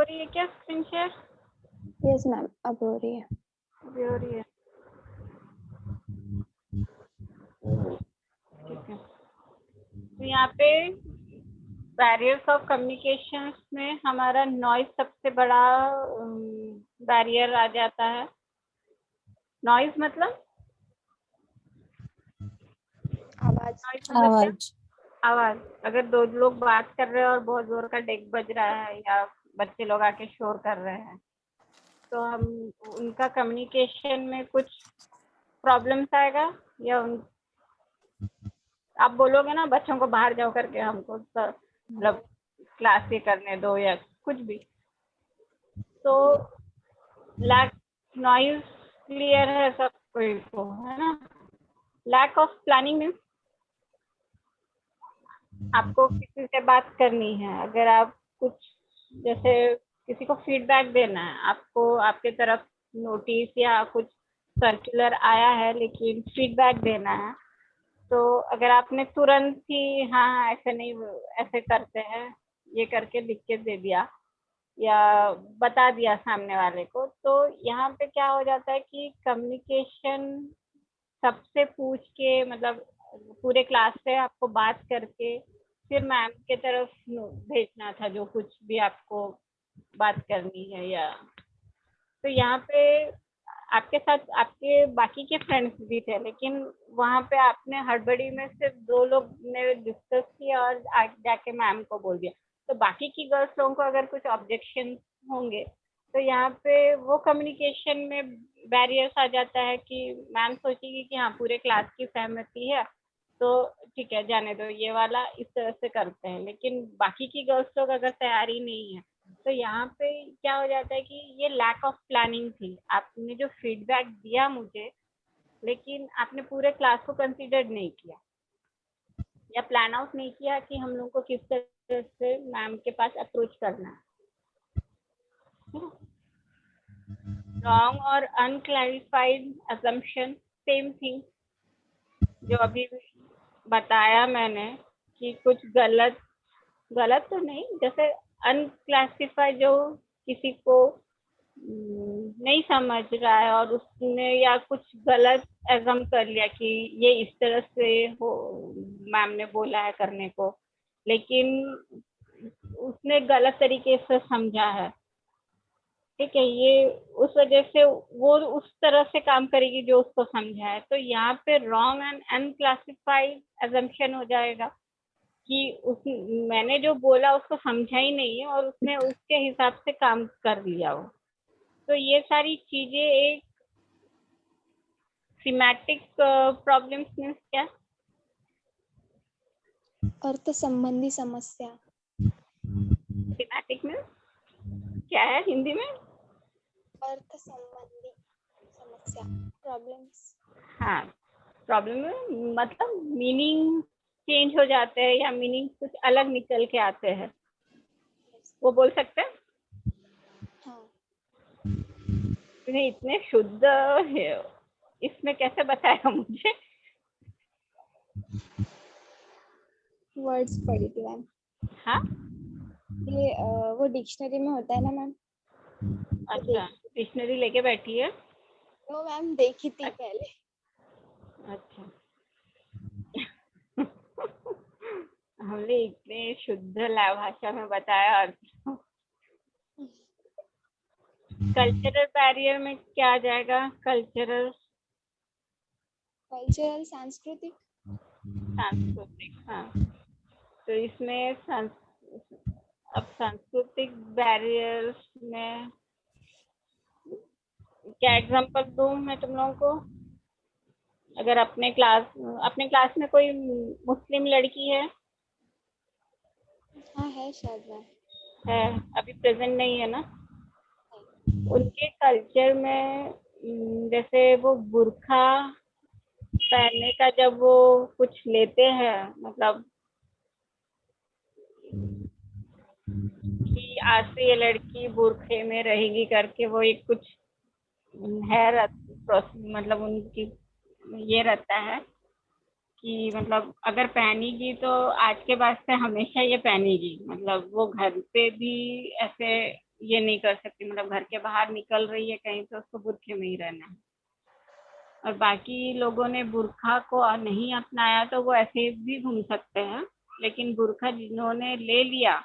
रही है क्या स्क्रीन शेयर? यस मैम, अब हो रही है। अभी हो रही है, ठीक है। तो यहाँ पे बैरियर्स ऑफ कम्युनिकेशन में हमारा नॉइज सबसे बड़ा बैरियर आ जाता है। नॉइज मतलब आवाज। नॉइज मतलब क्या? आवाज। अगर दो लोग बात कर रहे हैं और बहुत जोर का डेक बज रहा है या बच्चे लोग आके शोर कर रहे हैं, तो हम उनका कम्युनिकेशन में कुछ प्रॉब्लम्स आएगा। या आप बोलोगे ना बच्चों को बाहर जाओ करके, हमको मतलब क्लास ही करने दो या कुछ भी, तो लैक नॉइज क्लियर है सब कोई को, है ना। लैक ऑफ प्लानिंग मीन्स आपको किसी से बात करनी है, अगर आप कुछ जैसे किसी को फीडबैक देना है, आपको आपके तरफ नोटिस या कुछ सर्कुलर आया है लेकिन फीडबैक देना है, तो अगर आपने तुरंत ही हाँ ऐसे नहीं ऐसे करते हैं ये करके लिख के दे दिया या बता दिया सामने वाले को, तो यहाँ पे क्या हो जाता है कि कम्युनिकेशन सबसे पूछ के मतलब पूरे क्लास से आपको बात करके फिर मैम के तरफ भेजना था जो कुछ भी आपको बात करनी है। या तो यहाँ पे आपके साथ आपके बाकी के फ्रेंड्स भी थे, लेकिन वहाँ पे आपने हड़बड़ी में सिर्फ 2 लोग ने डिस्कस किया और जाके मैम को बोल दिया। तो बाकी की गर्ल्स लोगों को अगर कुछ ऑब्जेक्शन होंगे तो यहाँ पे वो कम्युनिकेशन में बैरियर्स आ जाता है कि मैम सोचेगी कि हाँ पूरे क्लास की सहमति है तो ठीक है जाने दो, ये वाला इस तरह से करते हैं। लेकिन बाकी की गर्ल्स लोग अगर तैयारी नहीं है तो यहाँ पे क्या हो जाता है कि ये लैक ऑफ प्लानिंग थी। आपने जो फीडबैक दिया मुझे, लेकिन आपने पूरे क्लास को कंसीडर नहीं किया या प्लान आउट नहीं किया कि हम लोग को किस तरह से मैम के पास अप्रोच करना है। रॉन्ग और अनक्लैरिफाइड असम्पशन, सेम थिंग जो अभी बताया मैंने कि कुछ गलत गलत तो नहीं, जैसे अनक्लासिफाइड जो किसी को नहीं समझ रहा है और उसने या कुछ गलत एजम कर लिया कि ये इस तरह से हो, मैम ने बोला है करने को, लेकिन उसने गलत तरीके से समझा है, ठीक है, ये उस वजह से वो उस तरह से काम करेगी जो उसको समझा है। तो यहाँ पे रॉन्ग एंड अनक्लासिफाइड एजम्पशन हो जाएगा कि उस मैंने जो बोला उसको समझा ही नहीं है और उसने उसके हिसाब से काम कर लिया हो। तो ये सारी चीजें एक सीमैटिक प्रॉब्लम्स मीन्स क्या? अर्थ संबंधी समस्या। सीमैटिक मीन्स क्या है हिंदी में? अर्थ संबंधी समस्या, प्रॉब्लम्स। हाँ, प्रॉब्लम मतलब मीनिंग चेंज हो जाते हैं या मीनिंग कुछ अलग निकल के आते हैं, वो बोल सकते हैं। हाँ। तूने इतने शुद्ध है इसमें कैसे बताया मुझे? वर्ड्स पढ़ी थी मैम। हाँ ये वो डिक्शनरी में होता है ना मैम। अच्छा, डिक्शनरी लेके बैठी है? वो मैम देखी थी अच्छा, पहले। अच्छा। हमने इतने शुद्ध लय भाषा में बताया। कल्चरल बैरियर में क्या आ जाएगा? कल्चरल कल्चरल, सांस्कृतिक। सांस्कृतिक, हाँ। तो इसमें अब सांस्कृतिक बैरियर्स में क्या एग्जांपल दूं मैं तुम लोगों को? अगर अपने क्लास में कोई मुस्लिम लड़की है? हाँ है शायद मैम। है, अभी प्रेजेंट नहीं है ना? उनके कल्चर में जैसे वो बुर्खा पहनने का जब वो कुछ लेते हैं, मतलब कि आज से ये लड़की बुरखे में रहेगी करके, वो एक कुछ है मतलब उनकी ये रहता है कि मतलब अगर पहनेगी तो आज के बाद से हमेशा ये पहनेगी, मतलब वो घर पे भी ऐसे ये नहीं कर सकती, मतलब घर के बाहर निकल रही है कहीं तो उसको बुर्के में ही रहना है। और बाकी लोगों ने बुर्का को नहीं अपनाया तो वो ऐसे भी घूम सकते हैं, लेकिन बुर्का जिन्होंने ले लिया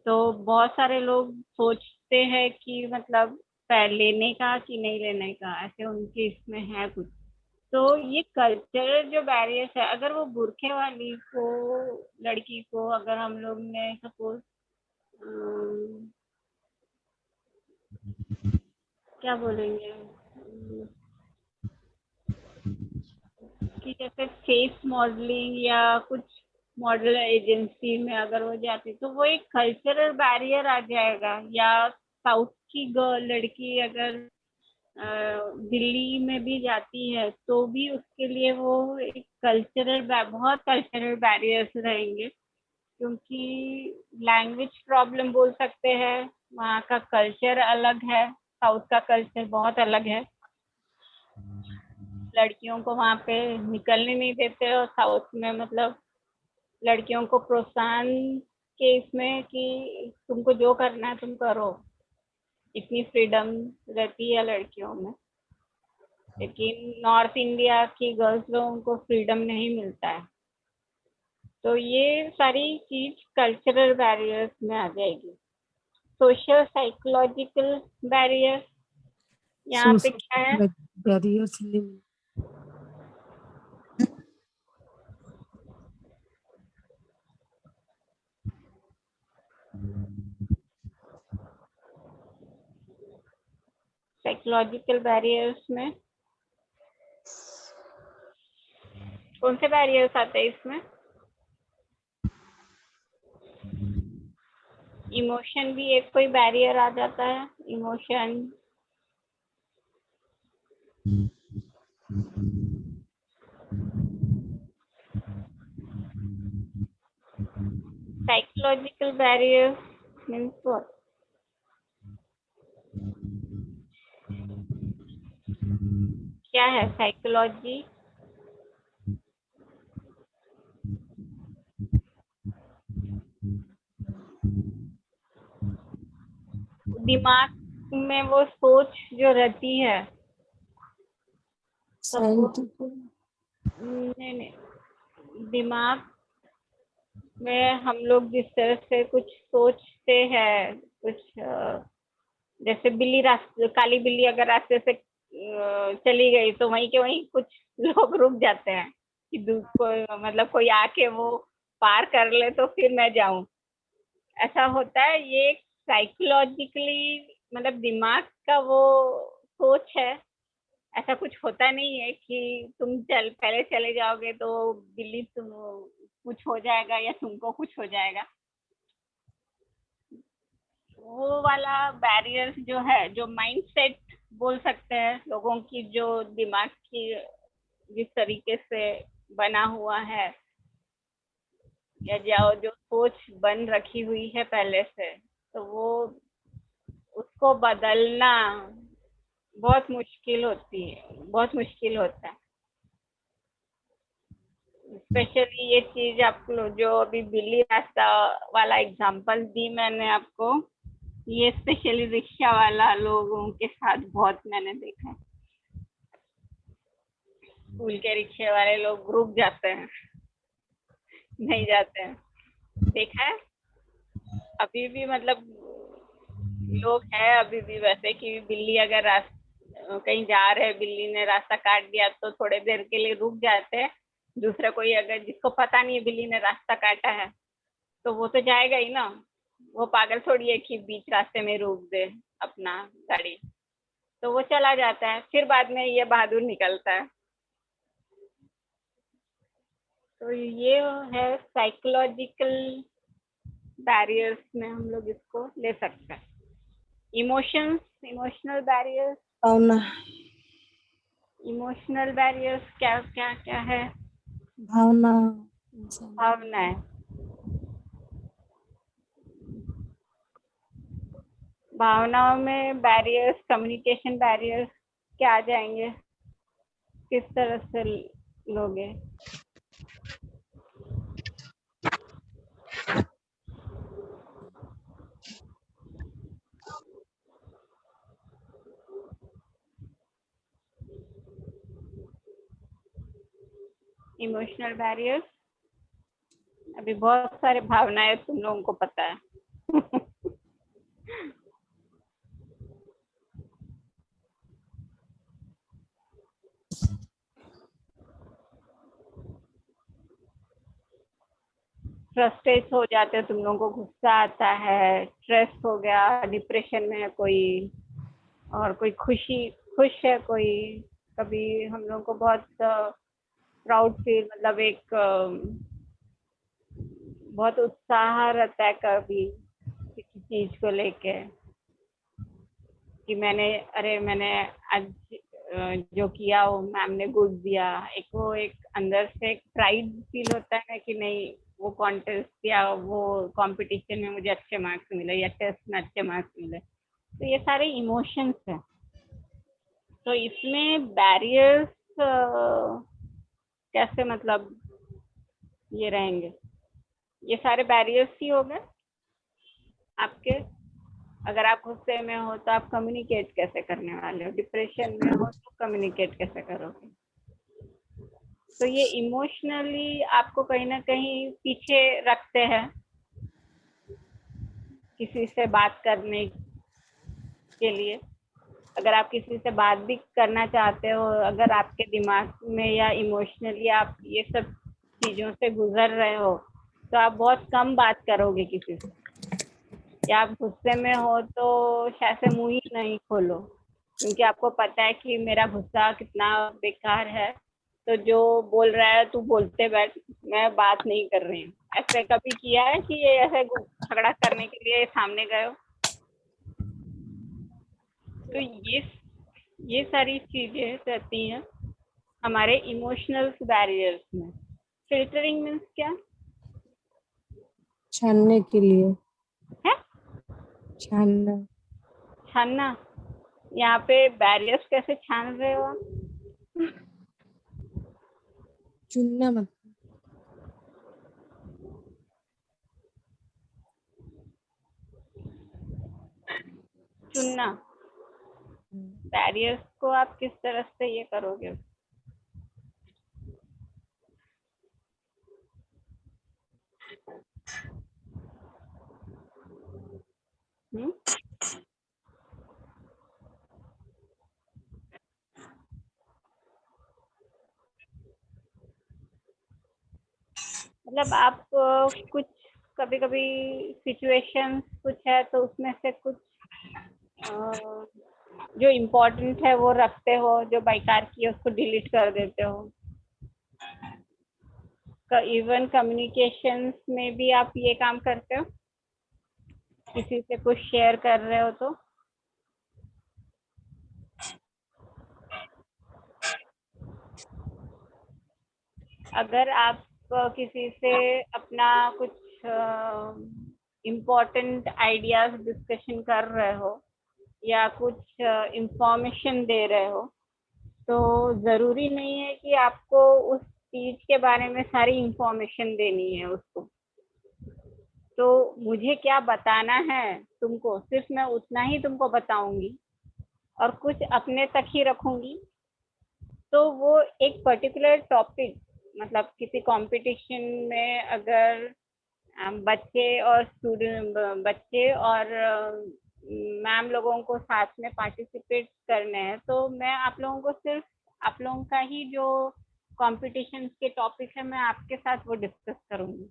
तो बहुत सारे लोग सोचते हैं कि मतलब लेने का कि नहीं लेने का, ऐसे उनके इसमें है कुछ। तो ये कल्चर जो बैरियर्स है, अगर वो बुरखे वाली को, लड़की को अगर हम लोग ने सपोज क्या बोलेंगे कि जैसे फेस मॉडलिंग या कुछ मॉडल एजेंसी में अगर वो जाती तो वो एक कल्चरल बैरियर आ जाएगा। या साउथ की गर्ल लड़की अगर दिल्ली में भी जाती है तो भी उसके लिए वो एक बहुत कल्चरल बैरियर्स रहेंगे, क्योंकि लैंग्वेज प्रॉब्लम बोल सकते हैं, वहाँ का कल्चर अलग है, साउथ का कल्चर बहुत अलग है। लड़कियों को वहाँ पे निकलने नहीं देते और साउथ में मतलब लड़कियों को प्रोत्साहन के इसमें कि तुमको जो करना है तुम करो, इतनी फ्रीडम रहती है लड़कियों में। लेकिन नॉर्थ इंडिया की गर्ल्स लोगों को फ्रीडम नहीं मिलता है। तो ये सारी चीज कल्चरल बैरियर्स में आ जाएगी। सोशल साइकोलॉजिकल बैरियर यहाँ पे क्या है? बैरियर्स साइकोलॉजिकल बैरियर्स में कौन से बैरियर्स आते हैं इसमें? इमोशन भी एक कोई बैरियर आ जाता है। Emotion, psychological barrier means what? क्या है साइकोलॉजी? दिमाग में वो सोच जो रहती है, नहीं, दिमाग में हम लोग जिस तरह से कुछ सोचते हैं, कुछ जैसे बिल्ली रास्ते, काली बिल्ली अगर रास्ते से चली गई तो वहीं के वहीं कुछ लोग रुक जाते हैं कि मतलब कोई आके वो पार कर ले तो फिर मैं जाऊं, ऐसा होता है। ये साइकोलॉजिकली मतलब दिमाग का वो सोच है। ऐसा कुछ होता नहीं है कि तुम पहले चले जाओगे तो बिल्ली तुम कुछ हो जाएगा या तुमको कुछ हो जाएगा। वो वाला बैरियर्स जो है, जो माइंडसेट बोल सकते हैं लोगों की, जो दिमाग की जिस तरीके से बना हुआ है या जो सोच बन रखी हुई है पहले से, तो वो उसको बदलना बहुत मुश्किल होता है। स्पेशली ये चीज आप लोग जो अभी बिल्ली रास्ता वाला एग्जांपल दी मैंने आपको, ये स्पेशली रिक्शा वाला लोगों के साथ बहुत मैंने देखा है। स्कूल के रिक्शे वाले लोग रुक जाते हैं, नहीं जाते हैं, देखा है। अभी भी मतलब लोग हैं अभी भी वैसे कि बिल्ली अगर कहीं जा रहे हैं, बिल्ली ने रास्ता काट दिया तो थोड़े देर के लिए रुक जाते हैं। दूसरा कोई अगर जिसको पता नहीं है बिल्ली ने रास्ता काटा है तो वो तो जाएगा ही ना, वो पागल थोड़ी है कि बीच रास्ते में रोक दे अपना गाड़ी, तो वो चला जाता है, फिर बाद में ये बहादुर निकलता है। तो ये है साइकोलॉजिकल बैरियर्स में हम लोग इसको ले सकते हैं। इमोशनल बैरियर्स, इमोशनल बैरियर्स क्या क्या क्या है? भावनाएं, भावनाओं में बैरियर्स, कम्युनिकेशन बैरियर्स क्या आ जाएंगे? किस तरह से लोगे? इमोशनल बैरियर्स, अभी बहुत सारे भावनाएं तुम लोगों को पता है। फ्रस्ट्रेट हो जाते हो तुम लोगों को, गुस्सा आता है, स्ट्रेस हो गया, डिप्रेशन में है कोई, और कोई खुश है कोई। कभी हम लोगों को बहुत प्राउड फील, मतलब एक बहुत उत्साह रहता है कभी किसी चीज को लेके, कि मैंने आज जो किया वो मैम ने गुड दिया। एक अंदर से एक प्राइड फील होता है ना, कि नहीं, वो कॉन्टेस्ट या वो कंपटीशन में मुझे अच्छे मार्क्स मिले या टेस्ट में अच्छे मार्क्स मिले। तो ये सारे इमोशंस हैं। तो इसमें बैरियर्स कैसे, मतलब ये रहेंगे, ये सारे बैरियर्स ही हो गए आपके। अगर आप गुस्से में हो तो आप कम्युनिकेट कैसे करने वाले हो, डिप्रेशन में हो तो कम्युनिकेट कैसे करोगे। तो ये इमोशनली आपको कहीं ना कहीं पीछे रखते हैं किसी से बात करने के लिए। अगर आप किसी से बात भी करना चाहते हो, अगर आपके दिमाग में या इमोशनली आप ये सब चीज़ों से गुजर रहे हो, तो आप बहुत कम बात करोगे किसी से। या आप गुस्से में हो तो शायद से मुंह ही नहीं खोलो, क्योंकि आपको पता है कि मेरा गुस्सा कितना बेकार है, तो जो बोल रहा है तू बोलते बैठ, मैं बात नहीं कर रही हूँ। ऐसे कभी किया है कि ये ऐसे झगड़ा करने के लिए सामने गए हो? तो ये सारी चीजें रहती हैं हमारे इमोशनल बैरियर्स में। फिल्टरिंग मीन्स क्या छानने के लिए। है? छानना। छानना। यहाँ पे बैरियर्स कैसे छान रहे हो आप? चुनना मतलब। चुनना। बैरियर्स को आप किस तरह से ये करोगे? हम्म? मतलब आप कुछ कभी कभी सिचुएशन कुछ है तो उसमें से कुछ जो इम्पोर्टेंट है वो रखते हो, जो बेकार की है उसको डिलीट कर देते हो। इवन कम्युनिकेशंस में भी आप ये काम करते हो, किसी से कुछ शेयर कर रहे हो तो। अगर आप किसी से अपना कुछ इम्पोर्टेंट आइडियाज डिस्कशन कर रहे हो या कुछ इंफॉर्मेशन दे रहे हो, तो ज़रूरी नहीं है कि आपको उस चीज़ के बारे में सारी इंफॉर्मेशन देनी है उसको। तो मुझे क्या बताना है तुमको, सिर्फ मैं उतना ही तुमको बताऊंगी और कुछ अपने तक ही रखूंगी। तो वो एक पर्टिकुलर टॉपिक, मतलब किसी कंपटीशन में अगर बच्चे और मैम लोगों को साथ में पार्टिसिपेट करने हैं, तो मैं आप लोगों को सिर्फ आप लोगों का ही जो कंपटीशन के टॉपिक है मैं आपके साथ वो डिस्कस करूंगी।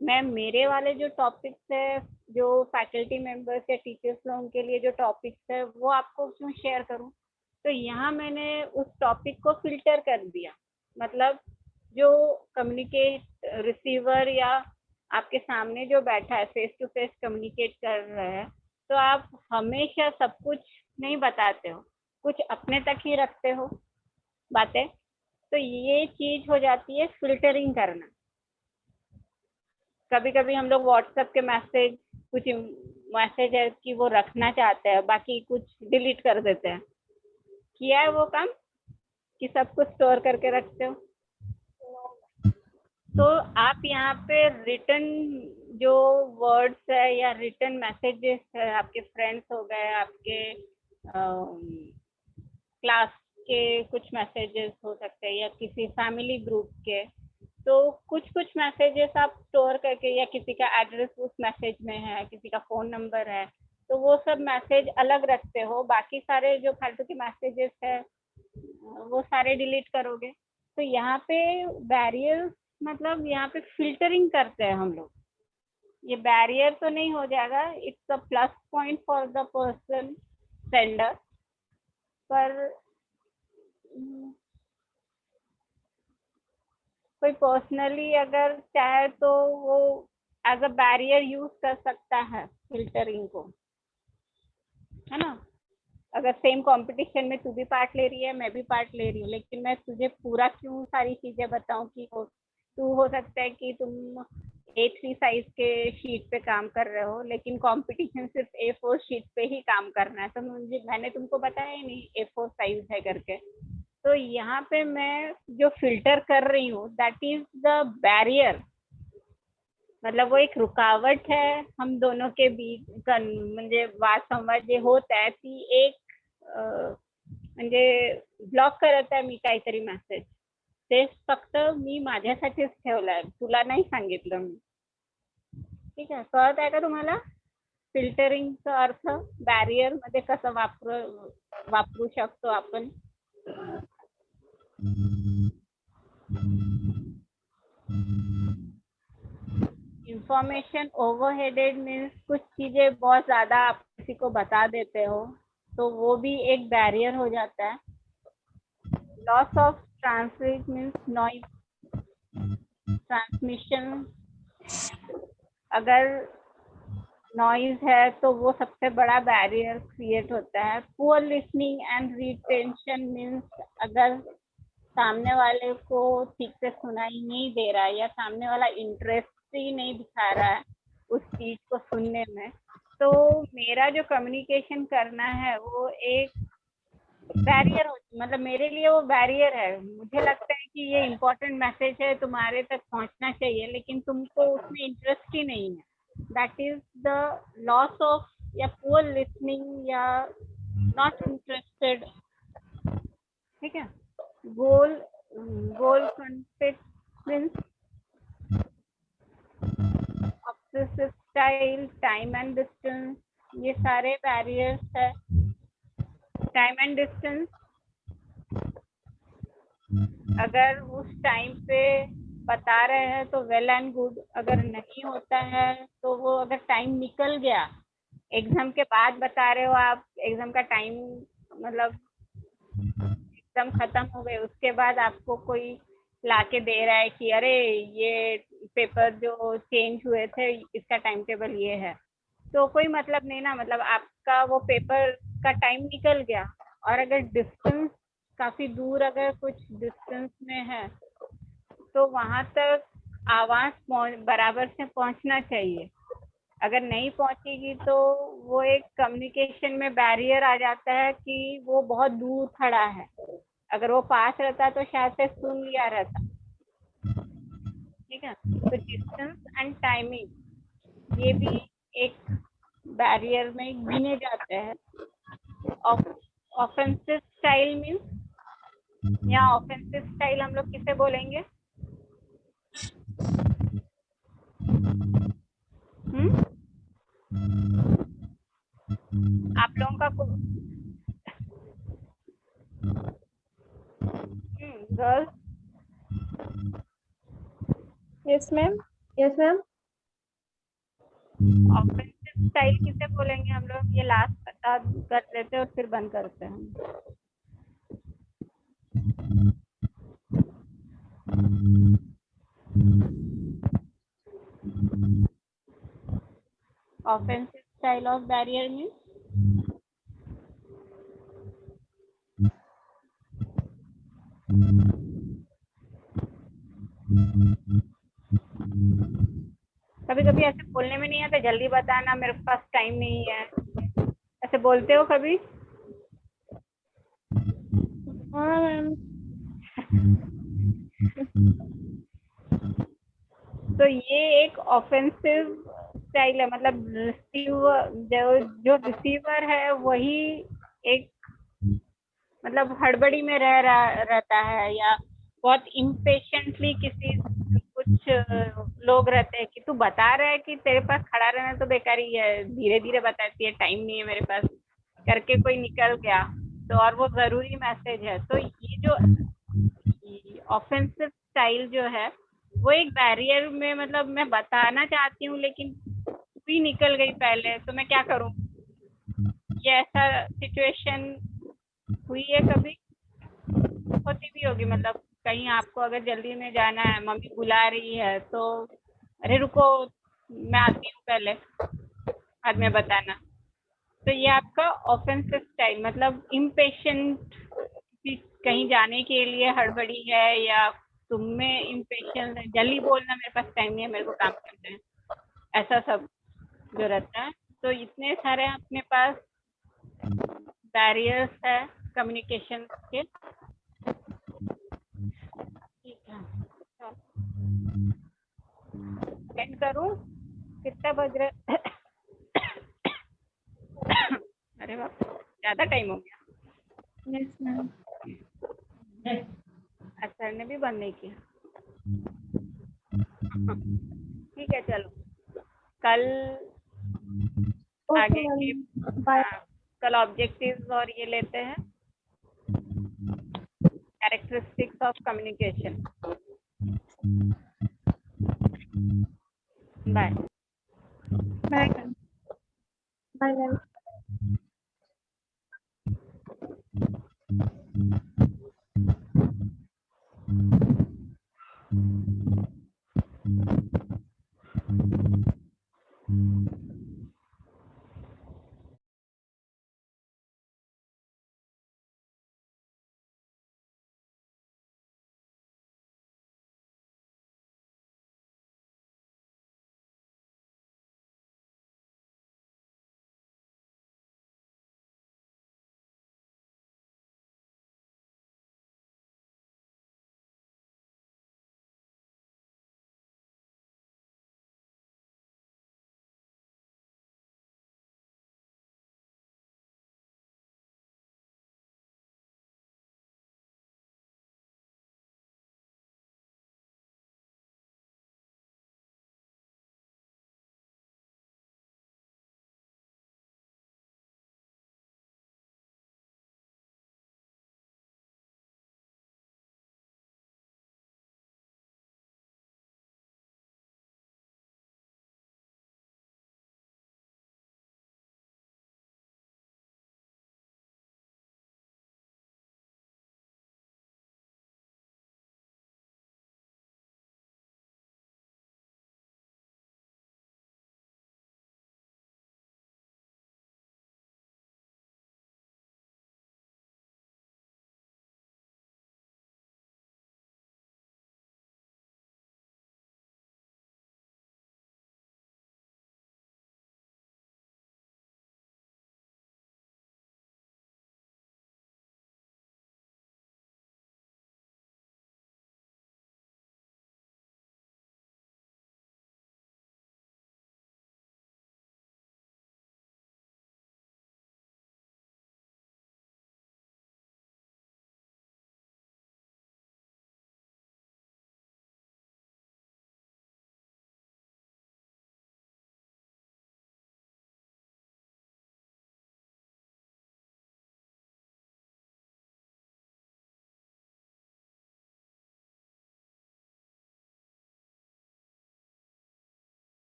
मैं मेरे वाले जो टॉपिक्स है, जो फैकल्टी मेंबर्स या टीचर्स लोगों के लिए जो टॉपिक्स है, वो आपको क्यों शेयर करूं? तो यहाँ मैंने उस टॉपिक को फिल्टर कर दिया। मतलब जो कम्युनिकेट रिसीवर या आपके सामने जो बैठा है, फेस टू फेस कम्युनिकेट कर रहे हैं, तो आप हमेशा सब कुछ नहीं बताते हो, कुछ अपने तक ही रखते हो बातें। तो ये चीज हो जाती है फिल्टरिंग करना। कभी कभी हम लोग व्हाट्सएप के मैसेज, कुछ मैसेज है कि वो रखना चाहते हैं, बाकी कुछ डिलीट कर देते हैं। किया है वो काम कि सब कुछ स्टोर करके रखते हो? तो आप यहाँ पे रिटर्न जो वर्ड्स है या रिटर्न मैसेजेस है, आपके फ्रेंड्स हो गए, आपके क्लास के कुछ मैसेजेस हो सकते हैं या किसी फैमिली ग्रुप के, तो कुछ कुछ मैसेजेस आप स्टोर करके, या किसी का एड्रेस उस मैसेज में है, किसी का फ़ोन नंबर है, तो वो सब मैसेज अलग रखते हो, बाकी सारे जो फालतू के मैसेजेस है वो सारे डिलीट करोगे। तो यहाँ पे बैरियर मतलब यहाँ पे फ़िल्टरिंग करते हैं हम लोग। ये बैरियर तो नहीं हो जाएगा, it's a plus point for the person sender, पर कोई पर्सनली अगर चाहे तो वो एज अ बैरियर यूज कर सकता है फिल्टरिंग को, है ना। अगर सेम कंपटीशन में तू भी पार्ट ले रही है, मैं भी पार्ट ले रही हूँ, लेकिन मैं तुझे पूरा क्यों सारी चीजें बताऊं कि तू हो सकता है कि तुम A3 साइज के शीट पे काम कर रहे हो, लेकिन कंपटीशन सिर्फ A4 शीट पे ही काम करना है, तो मैंने तुमको बताया ही नहीं A4 साइज है करके। तो यहाँ पे मैं जो फिल्टर कर रही हूँ दैट इज द बैरियर, मतलब वो एक रुकावट है हम दोनों के बीच, म्हणजे वाद संवाद जे होत आहे ती एक म्हणजे ब्लॉक करत आहे मी काहीतरी मेसेज, ते फक्त मी माझ्यासाठीच ठेवलंय, तुला नाही सांगितलं मी. ठीक आहे, कळत आहे का तुम्हाला फिल्टरिंगचा अर्थ, बॅरियर मध्ये कसं वापरू शकतो आपण. इंफॉर्मेशन ओवरहेडेड मीन्स कुछ चीजें बहुत ज्यादा आप किसी को बता देते हो तो वो भी एक बैरियर हो जाता है. Loss of transmit means noise transmission, अगर नॉइज है तो वो सबसे बड़ा बैरियर क्रिएट होता है. Poor listening and retention means अगर सामने वाले को ठीक से सुनाई नहीं दे रहा है या सामने वाला इंटरेस्ट ही नहीं दिखा रहा है उस चीज को सुनने में, तो मेरा जो कम्युनिकेशन करना है वो एक बैरियर हो, मतलब मेरे लिए वो बैरियर है. मुझे लगता है कि ये इम्पोर्टेंट मैसेज है, तुम्हारे तक पहुंचना चाहिए, लेकिन तुमको उसमें इंटरेस्ट ही नहीं है. That is the loss of या पुअर लिसनिंग या नॉट इंटरेस्टेड. ठीक है. Goal conflict means obsessive style, time and distance, ये सारे बैरियर्स है. टाइम एंड डिस्टेंस, अगर उस टाइम पे बता रहे हैं तो वेल एंड गुड, अगर नहीं होता है तो वो अगर टाइम निकल गया, एग्जाम के बाद बता रहे हो आप, एग्जाम का टाइम मतलब एग्जाम खत्म हो गए उसके बाद आपको कोई लाके दे रहा है कि अरे ये पेपर जो चेंज हुए थे इसका टाइम टेबल ये है, तो कोई मतलब नहीं ना, मतलब आपका वो पेपर का टाइम निकल गया. और अगर डिस्टेंस काफी दूर, अगर कुछ डिस्टेंस में है तो वहां तक आवाज बराबर से पहुंचना चाहिए. अगर नहीं पहुंचेगी तो वो एक कम्युनिकेशन में बैरियर आ जाता है कि वो बहुत दूर खड़ा है. अगर वो पास रहता तो शायद से सुन लिया रहता. ठीक है. तो डिस्टेंस एंड टाइमिंग ये भी एक बैरियर में गिने जाते हैं. ऑफेंसिव स्टाइल मीन्स, या ऑफेंसिव स्टाइल हम लोग किसे बोलेंगे? आप लोगों का girls. Yes, ma'am. Yes, ma'am. Offensive style किसे बोलेंगे हम लोग? ये लास्ट बता कर लेते हैं और फिर बंद करते हैं. Offensive style of barrier means कभी कभी ऐसे बोलने में नहीं आता, जल्दी बताना मेरे पास टाइम नहीं है, ऐसे बोलते हो कभी? हाँ मैम. तो ये एक ऑफेंसिव स्टाइल है, मतलब रिसीवर जो रिसीवर है वही एक मतलब हड़बड़ी में रहता है, या बहुत इम्पेशेंटली किसी कुछ लोग रहते हैं कि तू बता रहा है कि तेरे पास खड़ा रहना तो बेकार ही है, धीरे धीरे बताती है, टाइम नहीं है मेरे पास करके कोई निकल गया तो, और वो जरूरी मैसेज है, तो ये जो ऑफेंसिव स्टाइल जो है वो एक बैरियर में, मतलब मैं बताना चाहती हूँ लेकिन भी निकल गई पहले, तो मैं क्या करूँ? ये ऐसा सिचुएशन हुई है कभी? होती भी होगी, मतलब कहीं आपको अगर जल्दी में जाना है, मम्मी बुला रही है तो अरे रुको मैं आती हूँ पहले, बाद में बताना। तो ये आपका ऑफेंसिव स्टाइल, मतलब इम्पेशेंट, कहीं जाने के लिए हड़बड़ी है, या तुम में इम्पेशेंस है, जल्दी बोलना, मेरे पास टाइम नहीं है, मेरे को काम करना है, ऐसा सब जो रहता है। तो इतने सारे अपने पास बैरियर्स है कम्युनिकेशन के। ठीक है, एंड करूं? कितना बज रहा है? अरे बाप, ज्यादा टाइम हो गया। Yes, ma'am. सर ने भी बंद नहीं किया। ठीक है, चलो कल Okay, आगे ma'am. के Bye. कल ऑब्जेक्टिव्स और ये लेते हैं, characteristics of communication. Bye. Bye, ma'am. Bye, ma'am.